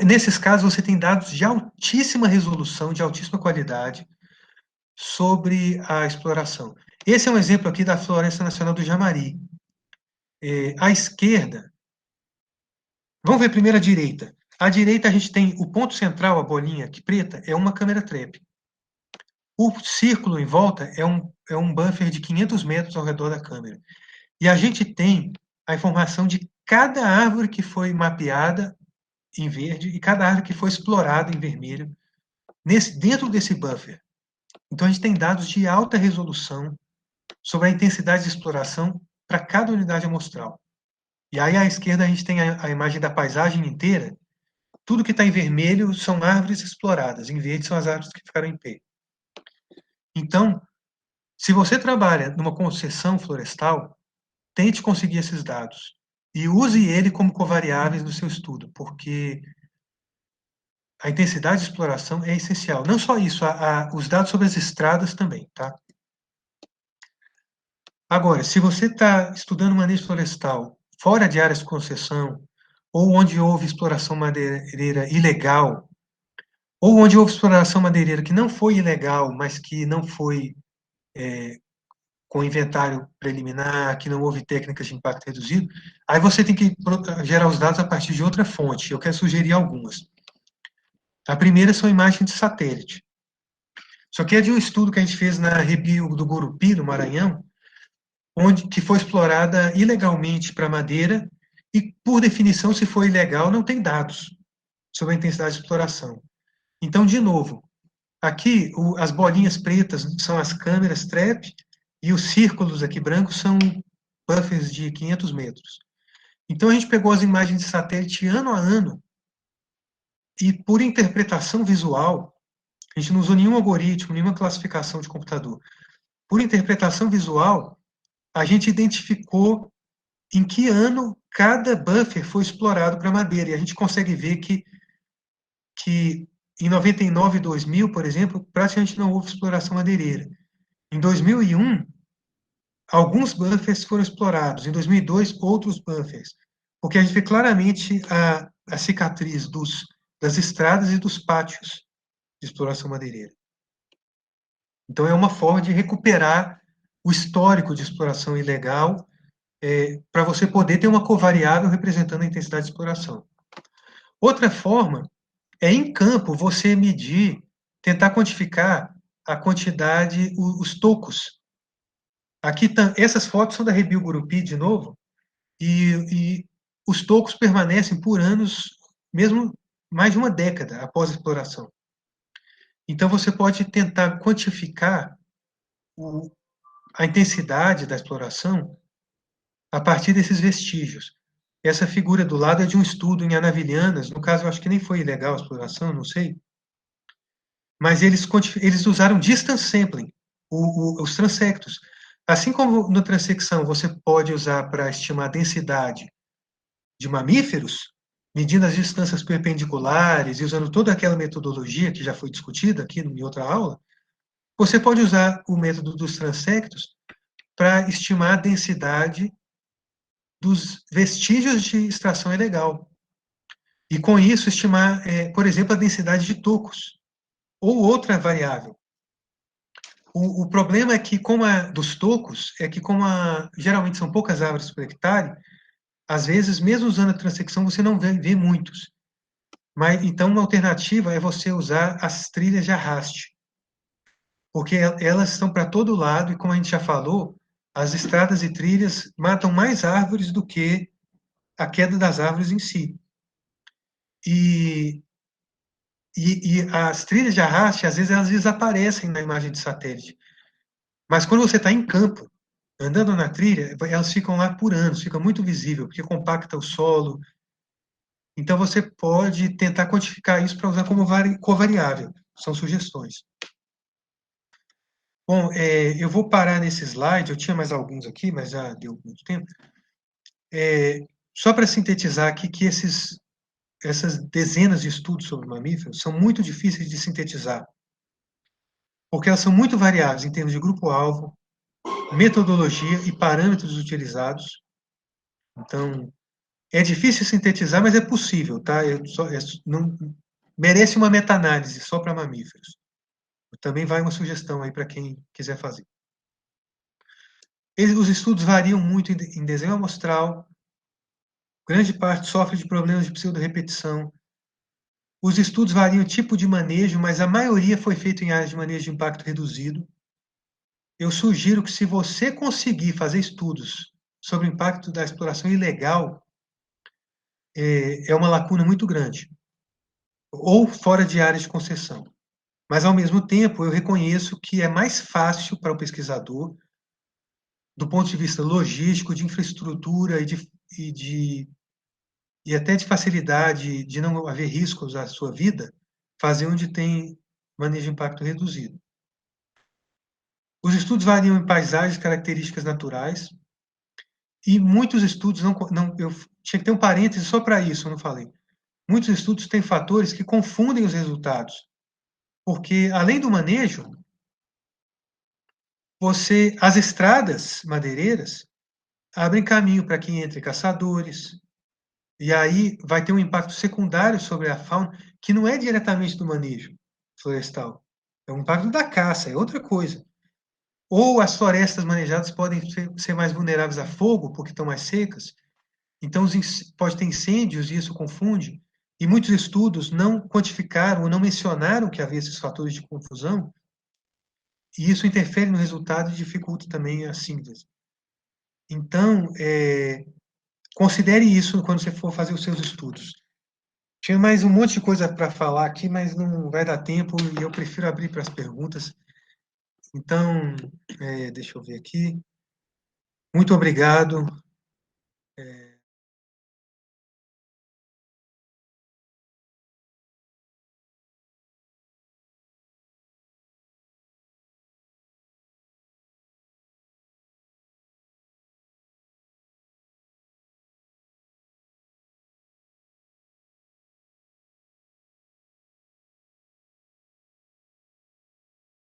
nesses casos, você tem dados de altíssima resolução, de altíssima qualidade, sobre a exploração. Esse é um exemplo aqui da Floresta Nacional do Jamari. À esquerda, vamos ver primeiro a direita. À direita, a gente tem o ponto central, a bolinha aqui preta, é uma câmera trap. O círculo em volta é um buffer de 500 metros ao redor da câmera. E a gente tem a informação de cada árvore que foi mapeada em verde e cada árvore que foi explorada em vermelho, dentro desse buffer. Então, a gente tem dados de alta resolução sobre a intensidade de exploração para cada unidade amostral. E aí, à esquerda, a gente tem a imagem da paisagem inteira. Tudo que está em vermelho são árvores exploradas, em verde são as árvores que ficaram em pé. Então, se você trabalha numa concessão florestal, tente conseguir esses dados e use ele como covariáveis no seu estudo, porque a intensidade de exploração é essencial. Não só isso, os dados sobre as estradas também, tá? Agora, se você está estudando manejo florestal fora de áreas de concessão, ou onde houve exploração madeireira ilegal, ou onde houve exploração madeireira que não foi ilegal, mas que não foi com inventário preliminar, que não houve técnicas de impacto reduzido, aí você tem que gerar os dados a partir de outra fonte. Eu quero sugerir algumas. A primeira são imagens de satélite. Isso aqui é de um estudo que a gente fez na Rebio do Gurupi, no Maranhão, que foi explorada ilegalmente para madeira, e, por definição, se for ilegal, não tem dados sobre a intensidade de exploração. Então, de novo, aqui as bolinhas pretas são as câmeras trap, e os círculos aqui brancos são buffers de 500 metros. Então, a gente pegou as imagens de satélite ano a ano, e por interpretação visual, a gente não usou nenhum algoritmo, nenhuma classificação de computador. Por interpretação visual, a gente identificou em que ano cada buffer foi explorado para madeira. E a gente consegue ver que em 99 e 2000, por exemplo, praticamente não houve exploração madeireira. Em 2001, alguns buffers foram explorados. Em 2002, outros buffers. Porque a gente vê claramente a cicatriz das estradas e dos pátios de exploração madeireira. Então, é uma forma de recuperar o histórico de exploração ilegal para você poder ter uma covariável representando a intensidade de exploração. Outra forma é, em campo, você medir, tentar quantificar a quantidade, os tocos. Aqui, essas fotos são da Rebio Gurupi, de novo, e os tocos permanecem por anos, mesmo mais de uma década após a exploração. Então, você pode tentar quantificar a intensidade da exploração a partir desses vestígios. Essa figura do lado é de um estudo em Anavilhanas, no caso, eu acho que nem foi ilegal a exploração, não sei, mas eles usaram distance sampling, os transectos. Assim como no transecção você pode usar para estimar a densidade de mamíferos, medindo as distâncias perpendiculares e usando toda aquela metodologia que já foi discutida aqui em outra aula, você pode usar o método dos transectos para estimar a densidade dos vestígios de extração ilegal. E, com isso, estimar, por exemplo, a densidade de tocos, ou outra variável. O problema é que, dos tocos, é que geralmente são poucas árvores por hectare, às vezes, mesmo usando a transecção, você não vê muitos. Mas, então, uma alternativa é você usar as trilhas de arraste, porque elas estão para todo lado, e como a gente já falou, as estradas e trilhas matam mais árvores do que a queda das árvores em si. E as trilhas de arraste, às vezes, elas desaparecem na imagem de satélite. Mas quando você está em campo, andando na trilha, elas ficam lá por anos, fica muito visível, porque compacta o solo. Então, você pode tentar quantificar isso para usar como covariável. São sugestões. Bom, eu vou parar nesse slide, eu tinha mais alguns aqui, mas já deu muito tempo. Só para sintetizar aqui que essas dezenas de estudos sobre mamíferos são muito difíceis de sintetizar, porque elas são muito variáveis em termos de grupo-alvo, metodologia e parâmetros utilizados. Então, é difícil sintetizar, mas é possível, tá? Não, merece uma meta-análise só para mamíferos. Também vai uma sugestão aí para quem quiser fazer. Os estudos variam muito em desenho amostral, grande parte sofre de problemas de pseudo-repetição. Os estudos variam o tipo de manejo, mas a maioria foi feita em áreas de manejo de impacto reduzido. Eu sugiro que, se você conseguir fazer estudos sobre o impacto da exploração ilegal, é uma lacuna muito grande, ou fora de áreas de concessão. Mas, ao mesmo tempo, eu reconheço que é mais fácil para o pesquisador, do ponto de vista logístico, de infraestrutura e até de facilidade de não haver riscos à sua vida, fazer onde tem manejo de impacto reduzido. Os estudos variam em paisagens, características naturais, e muitos estudos eu tinha que ter um parêntese só para isso, eu não falei. Muitos estudos têm fatores que confundem os resultados, porque, além do manejo, as estradas madeireiras abrem caminho para que entre caçadores, e aí vai ter um impacto secundário sobre a fauna, que não é diretamente do manejo florestal, é um impacto da caça, é outra coisa. Ou as florestas manejadas podem ser mais vulneráveis a fogo, porque estão mais secas, então pode ter incêndios e isso confunde, e muitos estudos não quantificaram ou não mencionaram que havia esses fatores de confusão, e isso interfere no resultado e dificulta também a síntese. Então, considere isso quando você for fazer os seus estudos. Tinha mais um monte de coisa para falar aqui, mas não vai dar tempo e eu prefiro abrir para as perguntas. Então, deixa eu ver aqui. Muito obrigado.